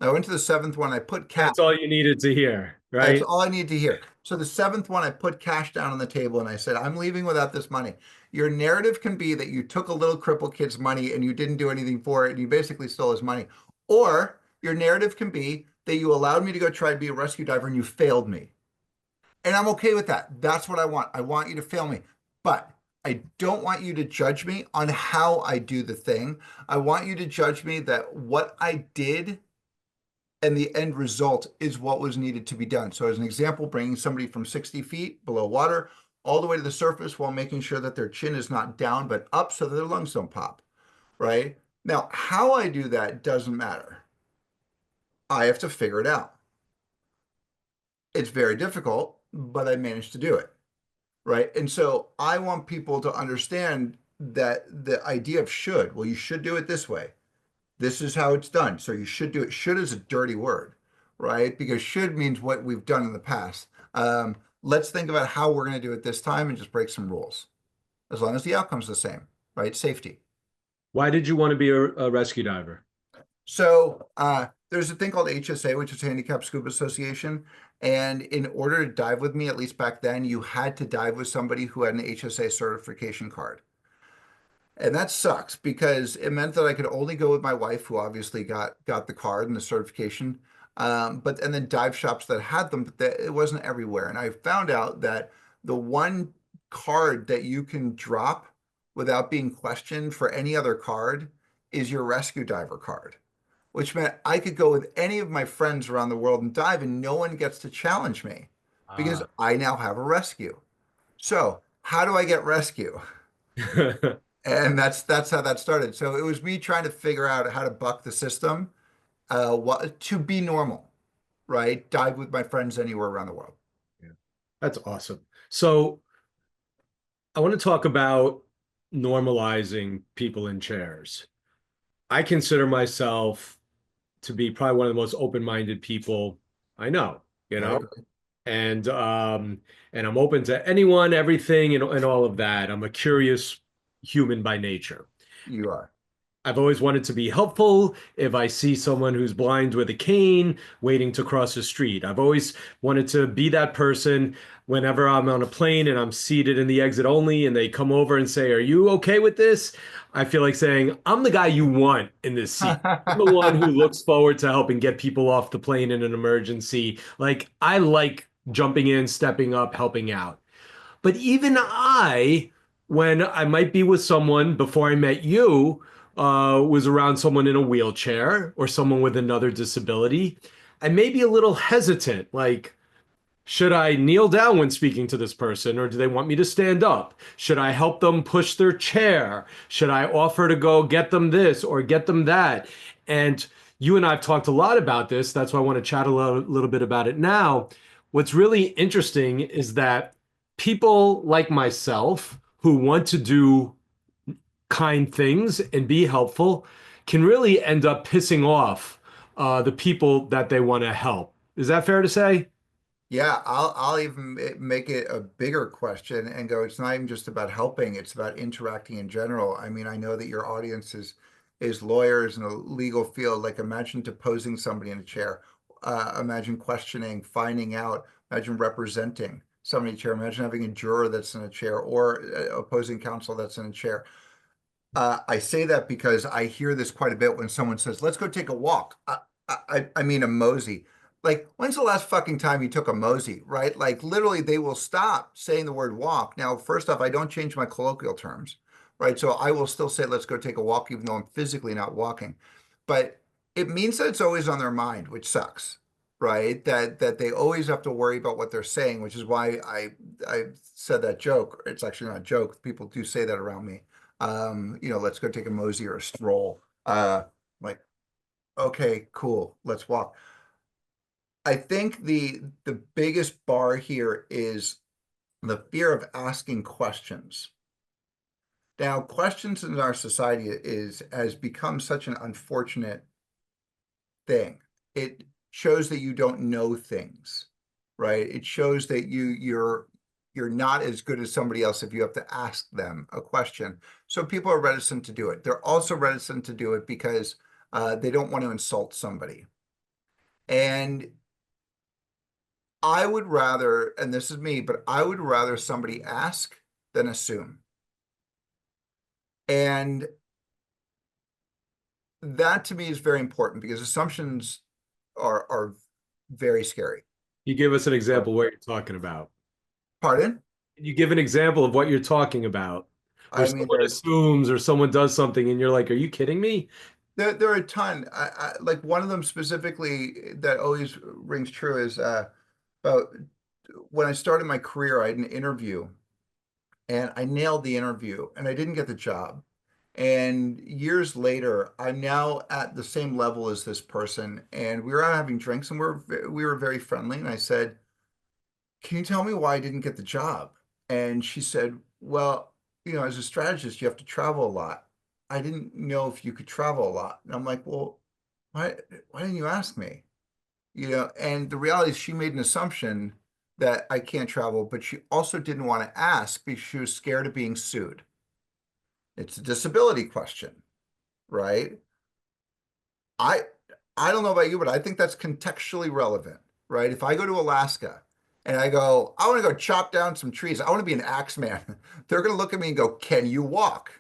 I went to the seventh one. I put cash. That's all you needed to hear, That's right? all I need to hear. So the seventh one, I put cash down on the table and I said, "I'm leaving without this money." Your narrative can be that you took a little crippled kid's money and you didn't do anything for it and you basically stole his money. Or your narrative can be that you allowed me to go try to be a rescue diver and you failed me. And I'm okay with that. That's what I want. I want you to fail me. But I don't want you to judge me on how I do the thing. I want you to judge me that what I did and the end result is what was needed to be done. So as an example, bringing somebody from 60 feet below water all the way to the surface while making sure that their chin is not down but up so that their lungs don't pop, right? Now, how I do that doesn't matter. I have to figure it out. It's very difficult, but I managed to do it, right? And so I want people to understand that the idea of should, well, you should do it this way. This is how it's done. So you should do it. Should is a dirty word, right? Because should means what we've done in the past. Let's think about how we're going to do it this time and just break some rules, as long as the outcome's the same, right? Safety. Why did you want to be a rescue diver? So there's a thing called HSA, which is Handicap Scuba Association. And in order to dive with me, at least back then, you had to dive with somebody who had an HSA certification card. And that sucks because it meant that I could only go with my wife, who obviously got the card and the certification. And then dive shops that had them, but it wasn't everywhere. And I found out that the one card that you can drop without being questioned for any other card is your rescue diver card, which meant I could go with any of my friends around the world and dive, and no one gets to challenge me because Ah. I now have a rescue. So how do I get rescue? And that's how that started. So it was me trying to figure out how to buck the system, what to be normal, right? Dive with my friends anywhere around the world. Yeah. That's awesome. So I want to talk about normalizing people in chairs. I consider myself to be probably one of the most open-minded people I know, you I know, agree. and um, and I'm open to anyone, everything, and all of that. I'm a curious human by nature. You are. I've always wanted to be helpful if I see someone who's blind with a cane waiting to cross the street. I've always wanted to be that person whenever I'm on a plane and I'm seated in the exit only and they come over and say, "Are you okay with this?" I feel like saying, "I'm the guy you want in this seat. I'm the one who looks forward to helping get people off the plane in an emergency. Like, I like jumping in, stepping up, helping out." But even I, when I might be with someone before I met you, was around someone in a wheelchair or someone with another disability, I may be a little hesitant. Like, should I kneel down when speaking to this person, or do they want me to stand up? Should I help them push their chair? Should I offer to go get them this or get them that? And you and I have talked a lot about this. That's why I want to chat a little bit about it now. What's really interesting is that people like myself who want to do kind things and be helpful can really end up pissing off the people that they want to help. Is that fair to say? Yeah, I'll even make it a bigger question and go, it's not even just about helping, it's about interacting in general. I mean, I know that your audience is lawyers in a legal field. Like imagine deposing somebody in a chair. Imagine questioning, finding out, imagine representing somebody in a chair. Imagine having a juror that's in a chair or opposing counsel that's in a chair. I say that because I hear this quite a bit when someone says, "Let's go take a walk." I mean a mosey. Like, when's the last fucking time you took a mosey, right? Like, literally, they will stop saying the word walk. Now, first off, I don't change my colloquial terms, right? So I will still say, "Let's go take a walk," even though I'm physically not walking. But it means that it's always on their mind, which sucks, right? That they always have to worry about what they're saying, which is why I said that joke. It's actually not a joke. People do say that around me. Let's go take a mosey or a stroll. Like, okay, cool, let's walk. I think the biggest bar here is the fear of asking questions. Now, questions in our society is has become such an unfortunate thing. It shows that you don't know things, right? It shows that you're not as good as somebody else if you have to ask them a question. So people are reticent to do it. They're also reticent to do it because they don't want to insult somebody. And I would rather, and this is me, but I would rather somebody ask than assume. And that to me is very important because assumptions are very scary. You give us an Right. example of what you're talking about. Pardon? Can you give an example of what you're talking about, where I mean, someone assumes or someone does something and you're like, "Are you kidding me?" there are a ton. Like one of them specifically that always rings true is about when I started my career, I had an interview and I nailed the interview and I didn't get the job. And years later, I'm now at the same level as this person, and we were out having drinks, and we were very friendly. And I said, "Can you tell me why I didn't get the job?" And she said, "Well, as a strategist, you have to travel a lot. I didn't know if you could travel a lot." And I'm like, "Well, why didn't you ask me?" And the reality is she made an assumption that I can't travel, but she also didn't want to ask because she was scared of being sued. It's a disability question, right? I I don't know about you, but I think that's contextually relevant, right? If I go to Alaska and I go, I want to go chop down some trees, I want to be an axe man. They're going to look at me and go, "Can you walk?"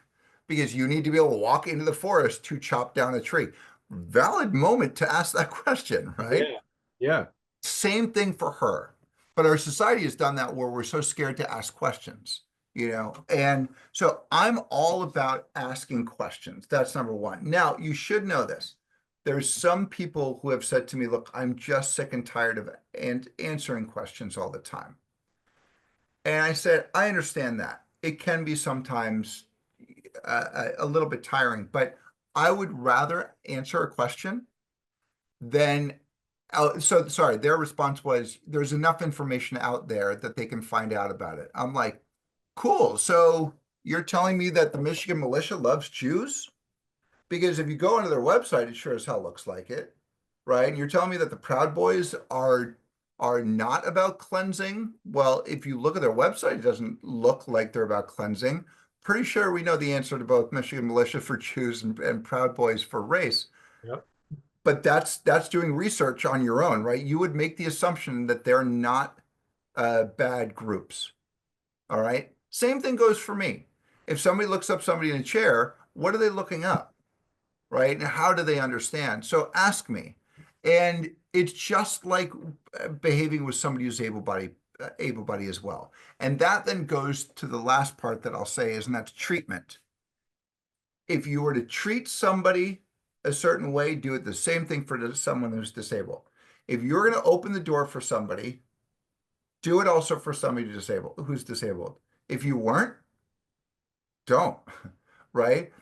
Because you need to be able to walk into the forest to chop down a tree. Valid moment to ask that question, right? Yeah. Yeah. Same thing for her. But our society has done that where we're so scared to ask questions. And so I'm all about asking questions. That's number one. Now, you should know this. There's some people who have said to me, "Look, I'm just sick and tired of answering questions all the time." And I said, I understand that. It can be sometimes a little bit tiring, but I would rather answer a question then, so sorry, their response was there's enough information out there that they can find out about it. I'm like, cool. So you're telling me that the Michigan militia loves Jews? Because if you go onto their website, it sure as hell looks like it, right? And you're telling me that the Proud Boys are not about cleansing? Well, if you look at their website, it doesn't look like they're about cleansing. Pretty sure we know the answer to both Michigan militia for Jews and Proud Boys for race. Yep. But that's doing research on your own, right? You would make the assumption that they're not bad groups. All right. Same thing goes for me. If somebody looks up somebody in a chair, what are they looking up? Right? And how do they understand? So ask me. And it's just like behaving with somebody who's able-bodied as well. And that then goes to the last part that I'll say is, and that's treatment. If you were to treat somebody a certain way, do it the same thing for someone who's disabled. If you're going to open the door for somebody, do it also for somebody who's disabled. If you weren't, don't, right?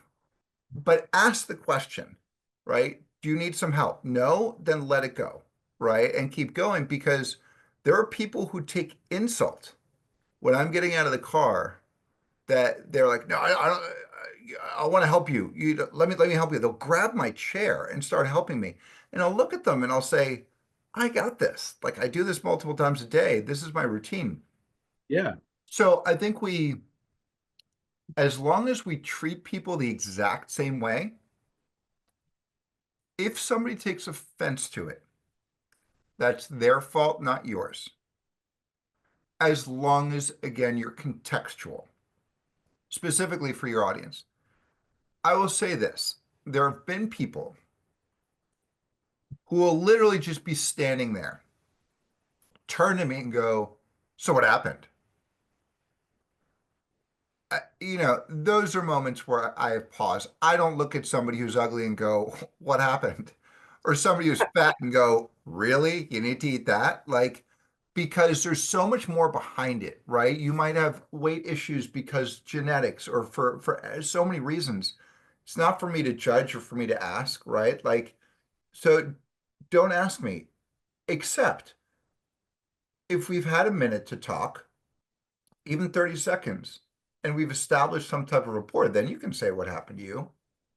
But ask the question, right? Do you need some help? No, then let it go, right? And keep going because there are people who take insult when I'm getting out of the car that they're like, "No, I don't. I want to help you. Let me help you." They'll grab my chair and start helping me, and I'll look at them and I'll say, I got this. Like I do this multiple times a day. This is my routine. Yeah. So I think as long as we treat people the exact same way, if somebody takes offense to it, that's their fault, not yours. As long as, again, you're contextual, specifically for your audience. I will say this. There have been people who will literally just be standing there, turn to me and go, "So what happened?" Those are moments where I have pause. I don't look at somebody who's ugly and go, "What happened?" Or somebody who's fat and go, "Really? You need to eat that?" Like, because there's so much more behind it, right? You might have weight issues because genetics or for so many reasons. It's not for me to judge or for me to ask, right? Like, so don't ask me, except if we've had a minute to talk, even 30 seconds, and we've established some type of rapport, then you can say what happened to you,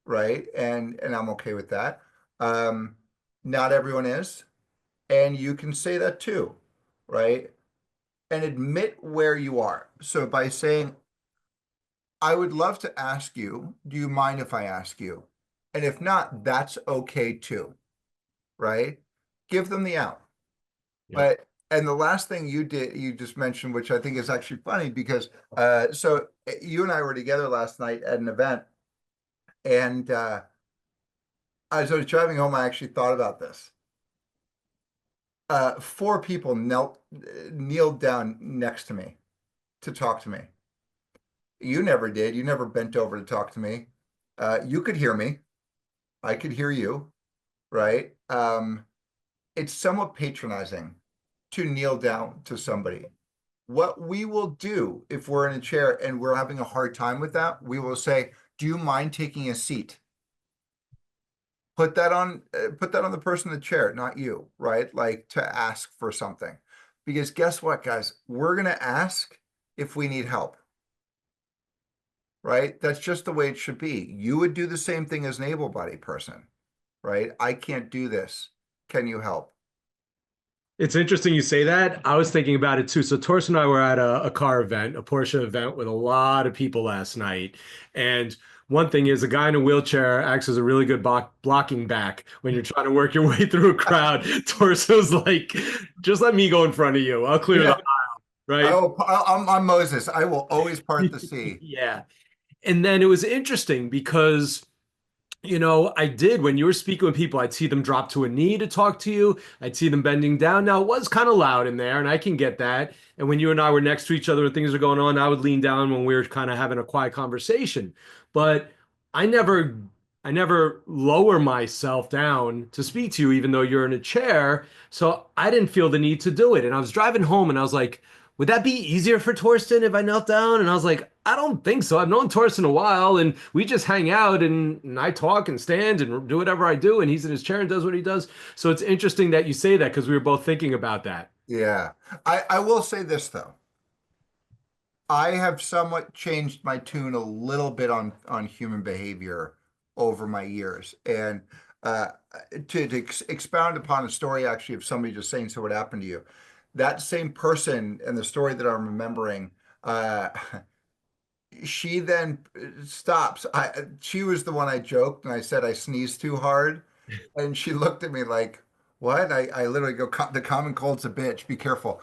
right? And I'm okay with that. Um, Not everyone is, and you can say that too, right? And admit where you are. So by saying, I would love to ask you, do you mind if I ask you? And if not, that's okay too, right? Give them the out. Yeah. But and the last thing you just mentioned, which I think is actually funny because you and I were together last night at an event, and as I was driving home, I actually thought about this. Four people kneeled down next to me to talk to me. You never did. You never bent over to talk to me. You could hear me. I could hear you, right? It's somewhat patronizing to kneel down to somebody. What we will do if we're in a chair and we're having a hard time with that, we will say, "Do you mind taking a seat?" Put that on the person in the chair, not you, right? Like to ask for something. Because guess what, guys? We're gonna ask if we need help, right? That's just the way it should be. You would do the same thing as an able-bodied person, right? I can't do this. Can you help? It's interesting you say that. I was thinking about it too. So Torsten and I were at a car event, a Porsche event with a lot of people last night. And one thing is a guy in a wheelchair acts as a really good blocking back when you're trying to work your way through a crowd. Torso's like, just let me go in front of you. I'll clear the Yeah. right. I'm Moses. I will always part the sea. Yeah. And then it was interesting because I did when you were speaking with people, I'd see them drop to a knee to talk to you. I'd see them bending down. Now, it was kind of loud in there, and I can get that. And when you and I were next to each other and things are going on, I would lean down when we were kind of having a quiet conversation. But I never, I never lower myself down to speak to you, even though you're in a chair. So I didn't feel the need to do it. And I was driving home and I was like, would that be easier for Torsten if I knelt down? And I was like, I don't think so. I've known Torsten a while and we just hang out and I talk and stand and do whatever I do. And he's in his chair and does what he does. So it's interesting that you say that because we were both thinking about that. Yeah. I will say this though. I have somewhat changed my tune a little bit on human behavior over my years. And uh, to expound upon a story actually of somebody just saying, "So what happened to you?" That same person and the story that I'm remembering, uh, she then stops. She was the one I joked and I said I sneezed too hard. And she looked at me like, "What?" I literally go, "The common cold's a bitch. Be careful."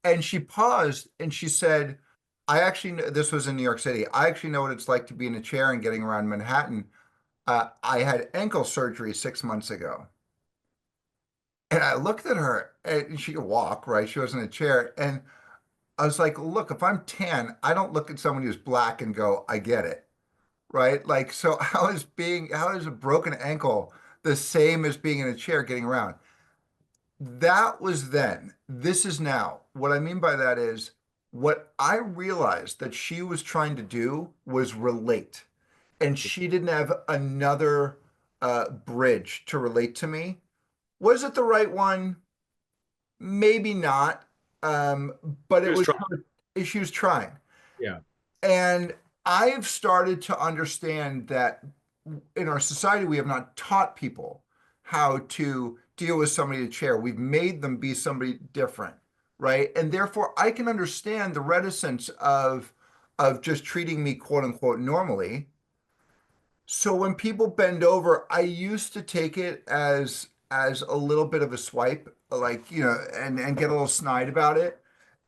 And she paused and she said, I actually know this was in New York City. I actually know what it's like to be in a chair and getting around Manhattan. I had ankle surgery 6 months ago. And I looked at her and she could walk, right? She was in a chair. And I was like, look, if I'm tan, I don't look at someone who's black and go, I get it, right? Like, so how is a broken ankle the same as being in a chair getting around? That was then. This is now. What I mean by that is what I realized that she was trying to do was relate. And she didn't have another bridge to relate to me. Was it the right one? Maybe not. Um, but He it was was trying. she was trying. Yeah. And I've started to understand that in our society, we have not taught people how to deal with somebody in a chair. We've made them be somebody different, right? And therefore, I can understand the reticence of just treating me quote unquote normally. So when people bend over, I used to take it as a little bit of a swipe, like, and get a little snide about it.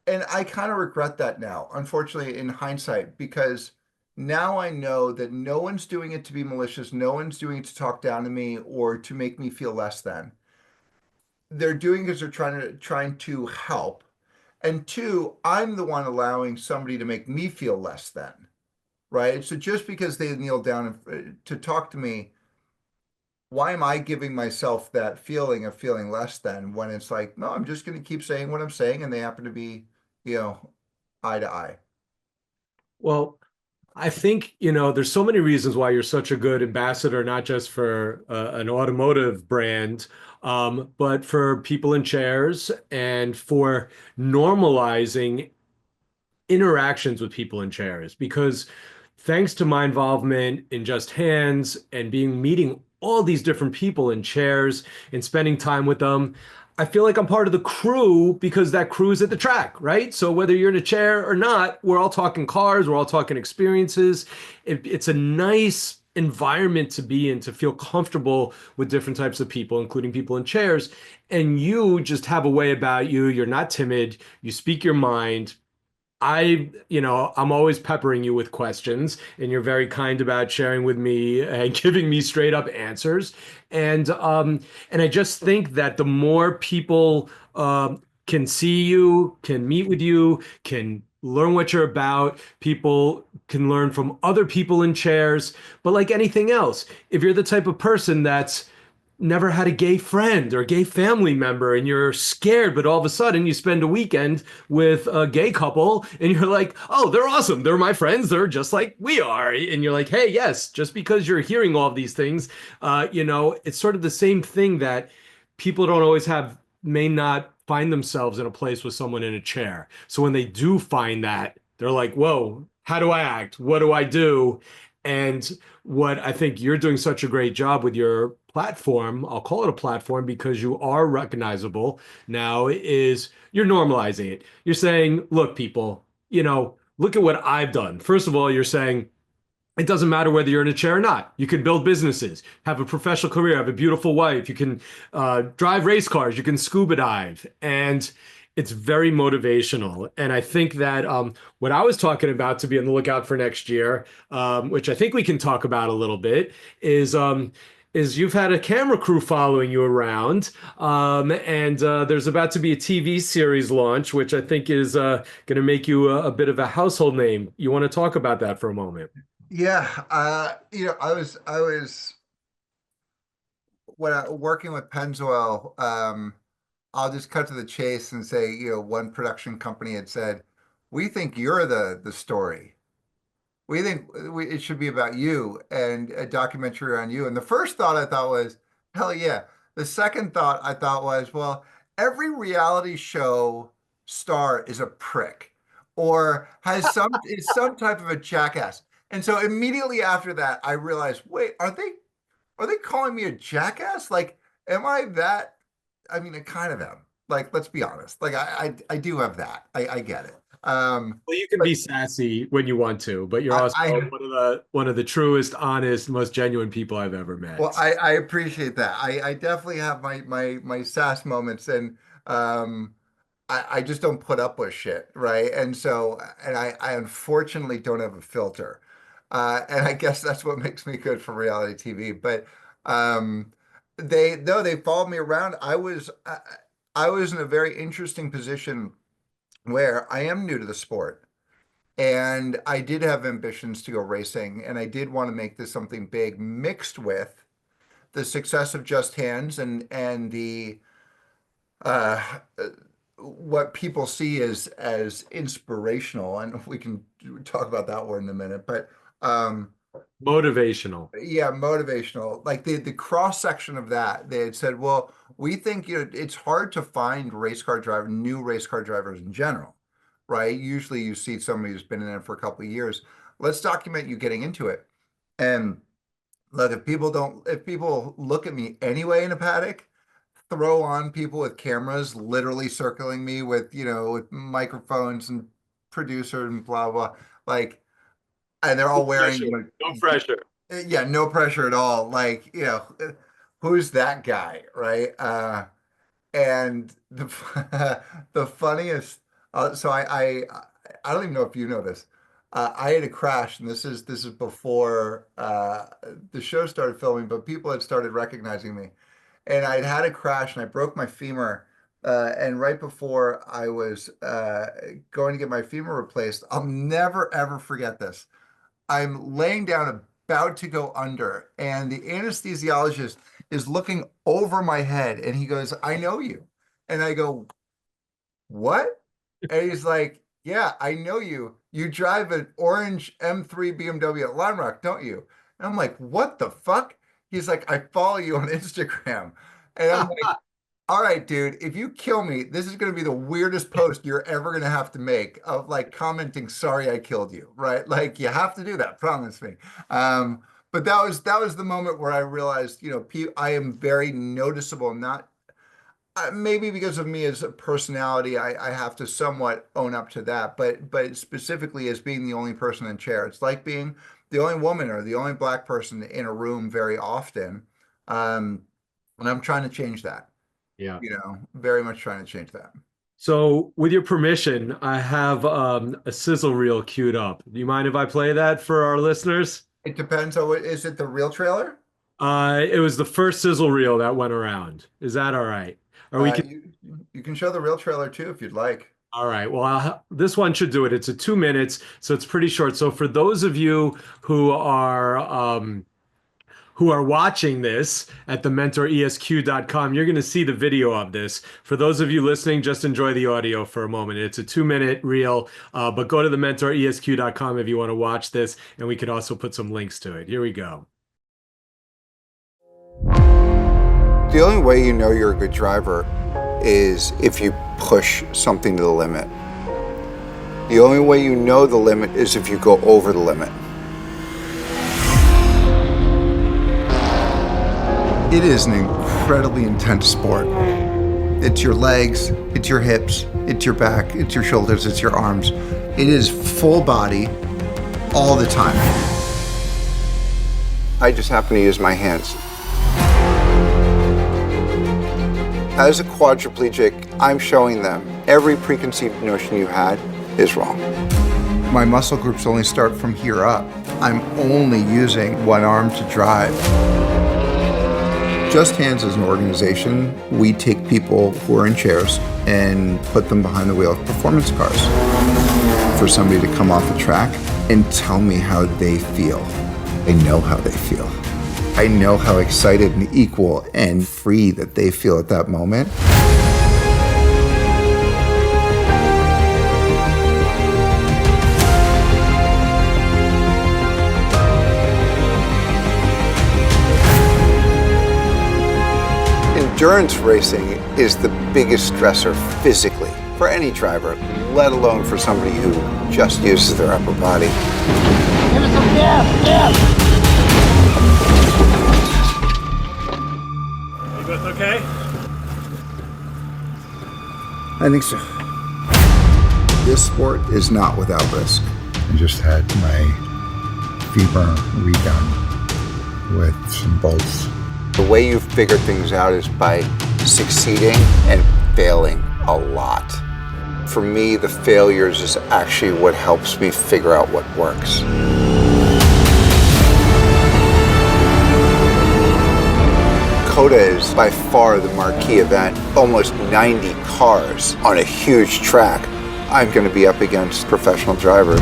And I kind of regret that now, unfortunately, in hindsight, because now I know that no one's doing it to be malicious, no one's doing it to talk down to me or to make me feel less than. They're doing it because they're trying to help. And two, I'm the one allowing somebody to make me feel less than, right? So just because they kneel down to talk to me, why am I giving myself that feeling of feeling less than when it's like, no, I'm just going to keep saying what I'm saying, and they happen to be, you know, eye to eye. Well, I think, there's so many reasons why you're such a good ambassador, not just for an automotive brand, but for people in chairs and for normalizing interactions with people in chairs. Because thanks to my involvement in Just Hands and meeting all these different people in chairs and spending time with them, I feel like I'm part of the crew because that crew is at the track, right? So whether you're in a chair or not, we're all talking cars, we're all talking experiences. It's a nice environment to be in, to feel comfortable with different types of people, including people in chairs. And you just have a way about you. You're not timid. You speak your mind. I'm always peppering you with questions, and you're very kind about sharing with me and giving me straight up answers. And I just think that the more people can see you, can meet with you, can learn what you're about, people can learn from other people in chairs. But like anything else, if you're the type of person that's never had a gay friend or a gay family member and you're scared, but all of a sudden you spend a weekend with a gay couple and you're like, oh, they're awesome, they're my friends, they're just like we are, and you're like, hey, yes, just because you're hearing all of these things, it's sort of the same thing that people don't always have, may not find themselves in a place with someone in a chair. So when they do find that, they're like, whoa, how do I act, what do I do? And what I think you're doing such a great job with your platform, I'll call it a platform because you are recognizable now, is you're normalizing it. You're saying, look, people, look at what I've done. First of all, you're saying it doesn't matter whether you're in a chair or not. You can build businesses, have a professional career, have a beautiful wife. You can drive race cars. You can scuba dive. And it's very motivational. And I think that what I was talking about to be on the lookout for next year, which I think we can talk about a little bit, is you've had a camera crew following you around, and there's about to be a TV series launch, which I think is going to make you a bit of a household name. You want to talk about that for a moment? Yeah, I was when working with Pennzoil. I'll just cut to the chase and say, one production company had said, "We think you're the story. We think it should be about you and a documentary on you." And the first thought I thought was, hell yeah. The second thought I thought was, well, every reality show star is a prick or is some type of a jackass. And so immediately after that, I realized, wait, are they calling me a jackass? Like, am I that? I mean, I kind of am. Like, let's be honest. Like, I do have that. I get it. Well, you can But be sassy when you want to, but you're I, also I one of the truest, honest, most genuine people I've ever Well, met. I appreciate that. I definitely have my sass moments, and um, I just don't put up with shit, right? And so, and I unfortunately don't have a filter, and I guess that's what makes me good for reality TV. But um, they followed me around. I was in a very interesting position where I am new to the sport. And I did have ambitions to go racing, and I did want to make this something big, mixed with the success of Just Hands and the uh, what people see as inspirational, and we can talk about that word in a minute. But um, Motivational. yeah, motivational. Like the cross section of that, they had said, well, we think it's hard to find new race car drivers in general, right? Usually, you see somebody who's been in it for a couple of years. Let's document you getting into it. And look, if people look at me anyway in a paddock, throw on people with cameras literally circling me with, with microphones and producer and blah, blah. Like, and they're No all pressure. wearing, No pressure. yeah, no pressure at all. Like, who's that guy, right? And the funniest, so I don't even know if you know this. I had a crash, and this is before the show started filming, but people had started recognizing me, and I'd had a crash, and I broke my femur. And right before I was going to get my femur replaced, I'll never ever forget this. I'm laying down about to go under, and the anesthesiologist is looking over my head and he goes, "I know you." And I go, "What?" And he's like, "Yeah, I know you. You drive an orange M3 BMW at Lime Rock, don't you?" And I'm like, "What the fuck?" He's like, "I follow you on Instagram." And I'm like, all right, dude, if you kill me, this is going to be the weirdest post you're ever going to have to make of like commenting, "Sorry, I killed you," right? Like you have to do that, promise me. But that was the moment where I realized, I am very noticeable, not maybe because of me as a personality, I have to somewhat own up to that, but specifically as being the only person in chair. It's like being the only woman or the only black person in a room very often. Um, and I'm trying to change that. Yeah. Very much trying to change that. So, with your permission, I have a sizzle reel queued up. Do you mind if I play that for our listeners? It depends on what is it the real trailer? It was the first sizzle reel that went around. Is that all right? Or we can. You can show the real trailer too if you'd like. All right. Well, this one should do it. It's a 2 minutes, so it's pretty short. So, for those of you who are watching this at thementoresq.com, you're going to see the video of this. For those of you listening, just enjoy the audio for a moment. It's a 2 minute reel, but go to thementoresq.com if you want to watch this, and we could also put some links to it. Here we go. The only way you know you're a good driver is if you push something to the limit. The only way you know the limit is if you go over the limit. It is an incredibly intense sport. It's your legs, it's your hips, it's your back, it's your shoulders, it's your arms. It is full body all the time. I just happen to use my hands. As a quadriplegic, I'm showing them every preconceived notion you had is wrong. My muscle groups only start from here up. I'm only using one arm to drive. Just Hands as an organization, we take people who are in chairs and put them behind the wheel of performance cars for somebody to come off the track and tell me how they feel. I know how they feel. I know how excited and equal and free that they feel at that moment. Endurance racing is the biggest stressor physically for any driver, let alone for somebody who just uses their upper body. Give us some gas, gas! You both okay? I think so. This sport is not without risk. I just had my femur redone with some bolts. The way you figure things out is by succeeding and failing a lot. For me, the failures is actually what helps me figure out what works. COTA is by far the marquee event. Almost 90 cars on a huge track. I'm going to be up against professional drivers.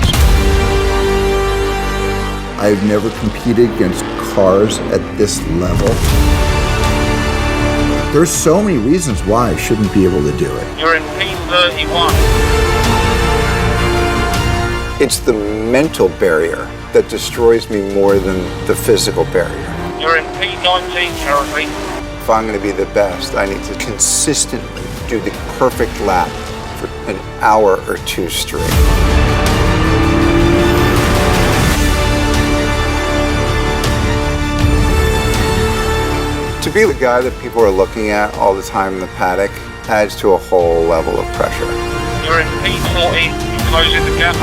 I've never competed against cars at this level. There's so many reasons why I shouldn't be able to do it. You're in P31. It's the mental barrier that destroys me more than the physical barrier. You're in P19 territory. If I'm going to be the best, I need to consistently do the perfect lap for an hour or two straight. To be the guy that people are looking at all the time in the paddock adds to a whole level of pressure. You're in P40, closing the gap.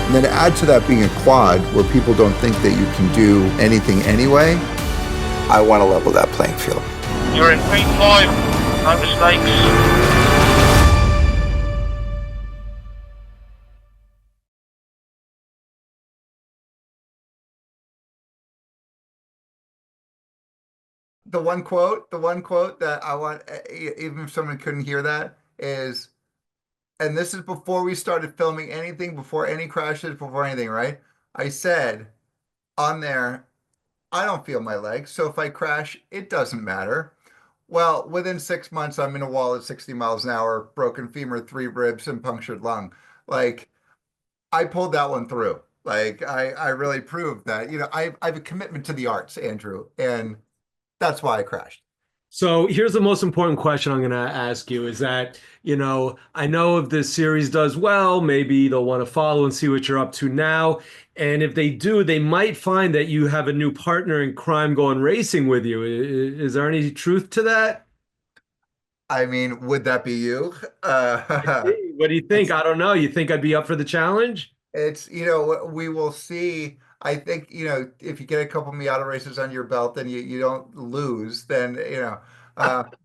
And then to add to that being a quad where people don't think that you can do anything anyway, I want to level that playing field. You're in P5, no mistakes. The one quote that I want, even if someone couldn't hear that, is, and this is before we started filming anything, before any crashes, before anything, right? I said on there, I don't feel my legs, so if I crash, it doesn't matter. Well, within 6 months, I'm in a wall at 60 miles an hour, broken femur, three ribs, and punctured lung. Like, I pulled that one through. Like, I really proved that, I have a commitment to the arts, Andrew, and that's why I crashed. So here's the most important question I'm going to ask you is that, I know if this series does well, maybe they'll want to follow and see what you're up to now. And if they do, they might find that you have a new partner in crime going racing with you. Is there any truth to that? I mean, would that be you? What do you think? It's I don't know. You think I'd be up for the challenge? we will see. I think, if you get a couple Miata races on your belt and you don't lose, then,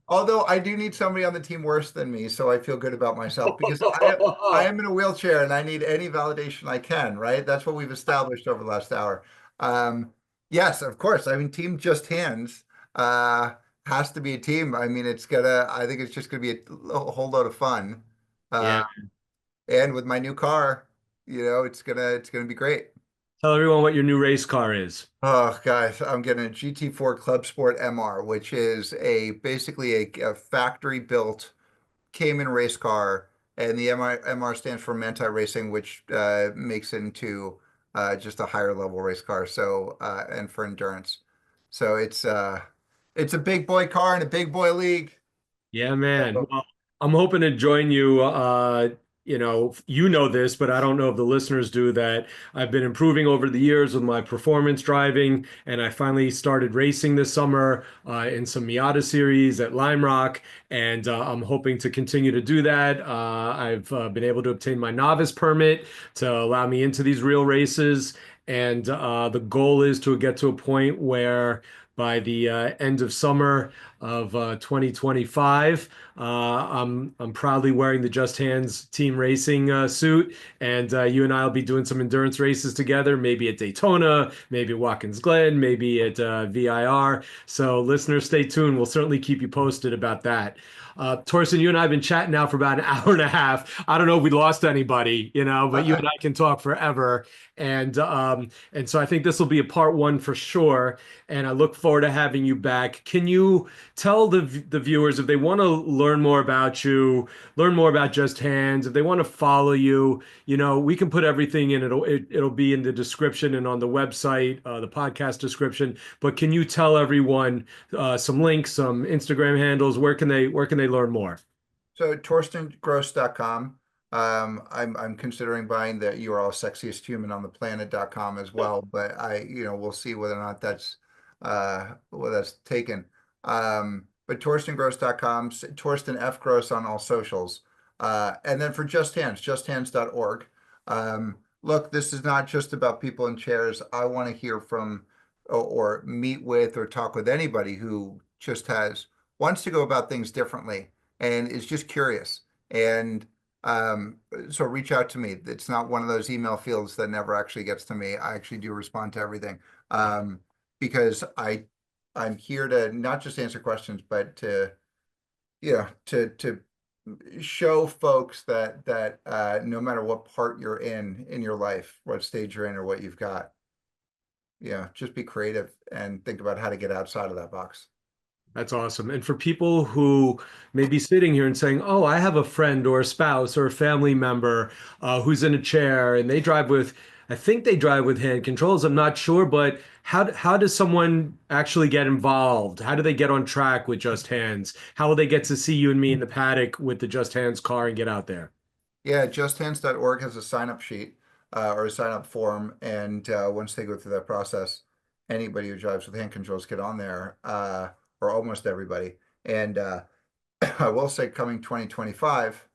although I do need somebody on the team worse than me, so I feel good about myself because I am in a wheelchair and I need any validation I can, right? That's what we've established over the last hour. Um, yes, of course. I mean, team Just Hands has to be a team. I mean, I think it's just gonna be a whole load of fun. Uh, Yeah. and with my new car, it's gonna be great. Tell everyone what your new race car is. Oh, guys, I'm getting a GT4 Club Sport MR, which is basically a factory built Cayman race car, and the MR stands for Manti Racing, which makes it into just a higher level race car. So and for endurance, so it's a big boy car in a big boy league. Yeah, man. So, Well, I'm hoping to join you. You know this, but I don't know if the listeners do that. I've been improving over the years with my performance driving, and I finally started racing this summer in some Miata series at Lime Rock, and I'm hoping to continue to do that. I've been able to obtain my novice permit to allow me into these real races, and the goal is to get to a point where by the end of summer of 2025. I'm proudly wearing the Just Hands team racing suit, and you and I will be doing some endurance races together, maybe at Daytona, maybe at Watkins Glen, maybe at VIR. So, listeners, stay tuned. We'll certainly keep you posted about that. Torsten, you and I have been chatting now for about an hour and a half. I don't know if we lost anybody, but you uh, and I can talk forever. And so I think this will be a part one for sure. And I look forward to having you back. Can you tell the viewers if they want to learn more about you, learn more about Just Hands, if they want to follow you, we can put everything in. It'll be in the description and on the website, the podcast description. But can you tell everyone some links, some Instagram handles? Where can they learn more? So torstengross.com. I'm considering buying the "You Are All Sexiest Human on the Planet.com" as well, but we'll see whether or not whether that's taken. But torstengross.com, Torsten F. Gross on all socials. And then for Just Hands, justhands.org. Look, this is not just about people in chairs. I want to hear from or meet with or talk with anybody who just wants to go about things differently and is just curious. And so reach out to me. It's not one of those email fields that never actually gets to me. I actually do respond to everything because I'm here to not just answer questions, but to show folks that no matter what part you're in your life, what stage you're in, or what you've got, just be creative and think about how to get outside of that box. That's awesome. And for people who may be sitting here and saying, "Oh, I have a friend or a spouse or a family member who's in a chair and I think they drive with hand controls. I'm not sure, but how does someone actually get involved? How do they get on track with Just Hands? How will they get to see you and me in the paddock with the Just Hands car and get out there?" Yeah, justhands.org has a sign up sheet or a sign up form. And once they go through that process, anybody who drives with hand controls get on there. or almost everybody. And I will say, coming 2025,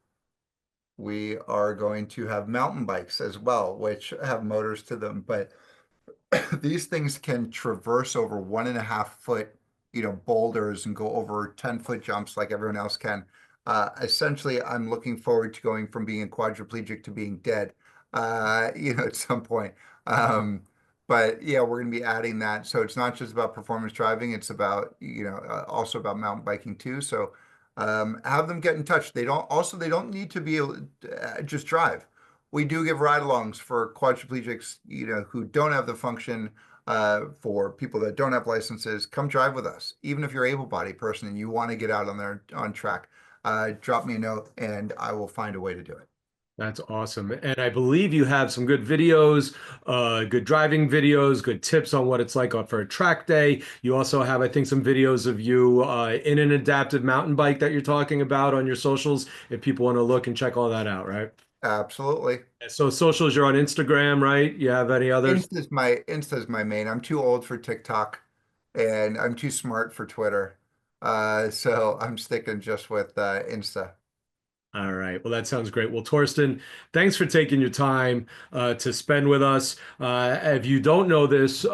we are going to have mountain bikes as well, which have motors to them. But these things can traverse over 1.5 foot, boulders and go over 10-foot jumps like everyone else can. Essentially, I'm looking forward to going from being a quadriplegic to being dead, at some point. Um, but yeah, we're going to be adding that. So it's not just about performance driving, it's about, also about mountain biking too. So have them get in touch. They don't need to be able to just drive. We do give ride-alongs for quadriplegics, who don't have the function, for people that don't have licenses. Come drive with us. Even if you're an able-bodied person and you want to get out on track, drop me a note and I will find a way to do it. That's awesome. And I believe you have some good videos, good driving videos, good tips on what it's like for a track day. You also have, I think, some videos of you in an adaptive mountain bike that you're talking about on your socials, if people want to look and check all that out, right? Absolutely. So socials, you're on Instagram, right? You have any others? Insta's my main. I'm too old for TikTok and I'm too smart for Twitter. So I'm sticking just with Insta. All right. Well, that sounds great. Well, Torsten, thanks for taking your time to spend with us. If you don't know this,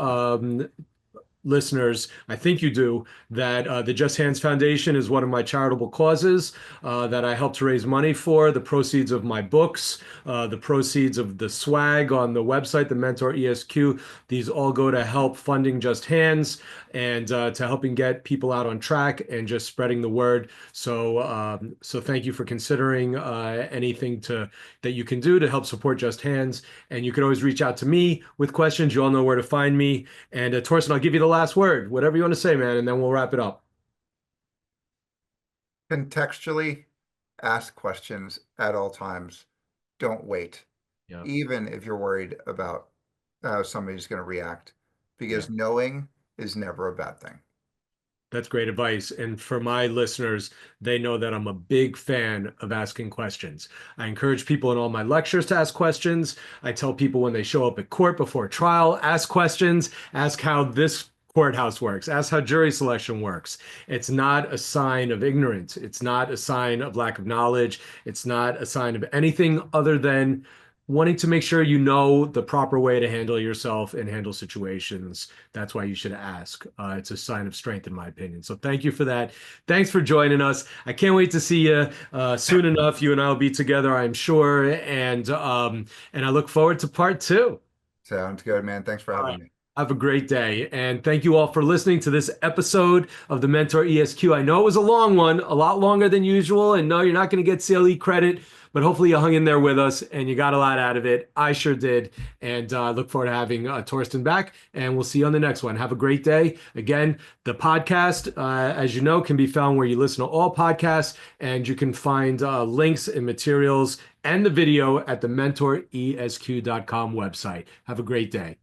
listeners, I think you do, that the Just Hands Foundation is one of my charitable causes that I help to raise money for. The proceeds of my books, the proceeds of the swag on the website, the Mentor ESQ, these all go to help funding Just Hands and to helping get people out on track and just spreading the word. So thank you for considering anything that you can do to help support Just Hands. And you can always reach out to me with questions. You all know where to find me. And Torsten, I'll give you the last word, whatever you want to say, man, and then we'll wrap it up. Contextually ask questions at all times. Don't wait, Yeah, even if you're worried about how somebody's going to react, yeah. because knowing is never a bad thing. That's great advice. And for my listeners, they know that I'm a big fan of asking questions. I encourage people in all my lectures to ask questions. I tell people when they show up at court before trial, ask questions, ask how this courthouse works, ask how jury selection works. It's not a sign of ignorance. It's not a sign of lack of knowledge. It's not a sign of anything other than wanting to make sure you know the proper way to handle yourself and handle situations. That's why you should ask. It's a sign of strength, in my opinion. So thank you for that. Thanks for joining us. I can't wait to see you soon enough. You and I will be together, I'm sure. And I look forward to part two. Sounds good, man. Thanks for All having right. me. Have a great day. And thank you all for listening to this episode of the Mentor ESQ. I know it was a long one, a lot longer than usual. And no, you're not going to get CLE credit, but hopefully you hung in there with us and you got a lot out of it. I sure did. And I look forward to having Torsten back. And we'll see you on the next one. Have a great day. Again, the podcast, as you know, can be found where you listen to all podcasts. And you can find links and materials and the video at the mentoresq.com website. Have a great day.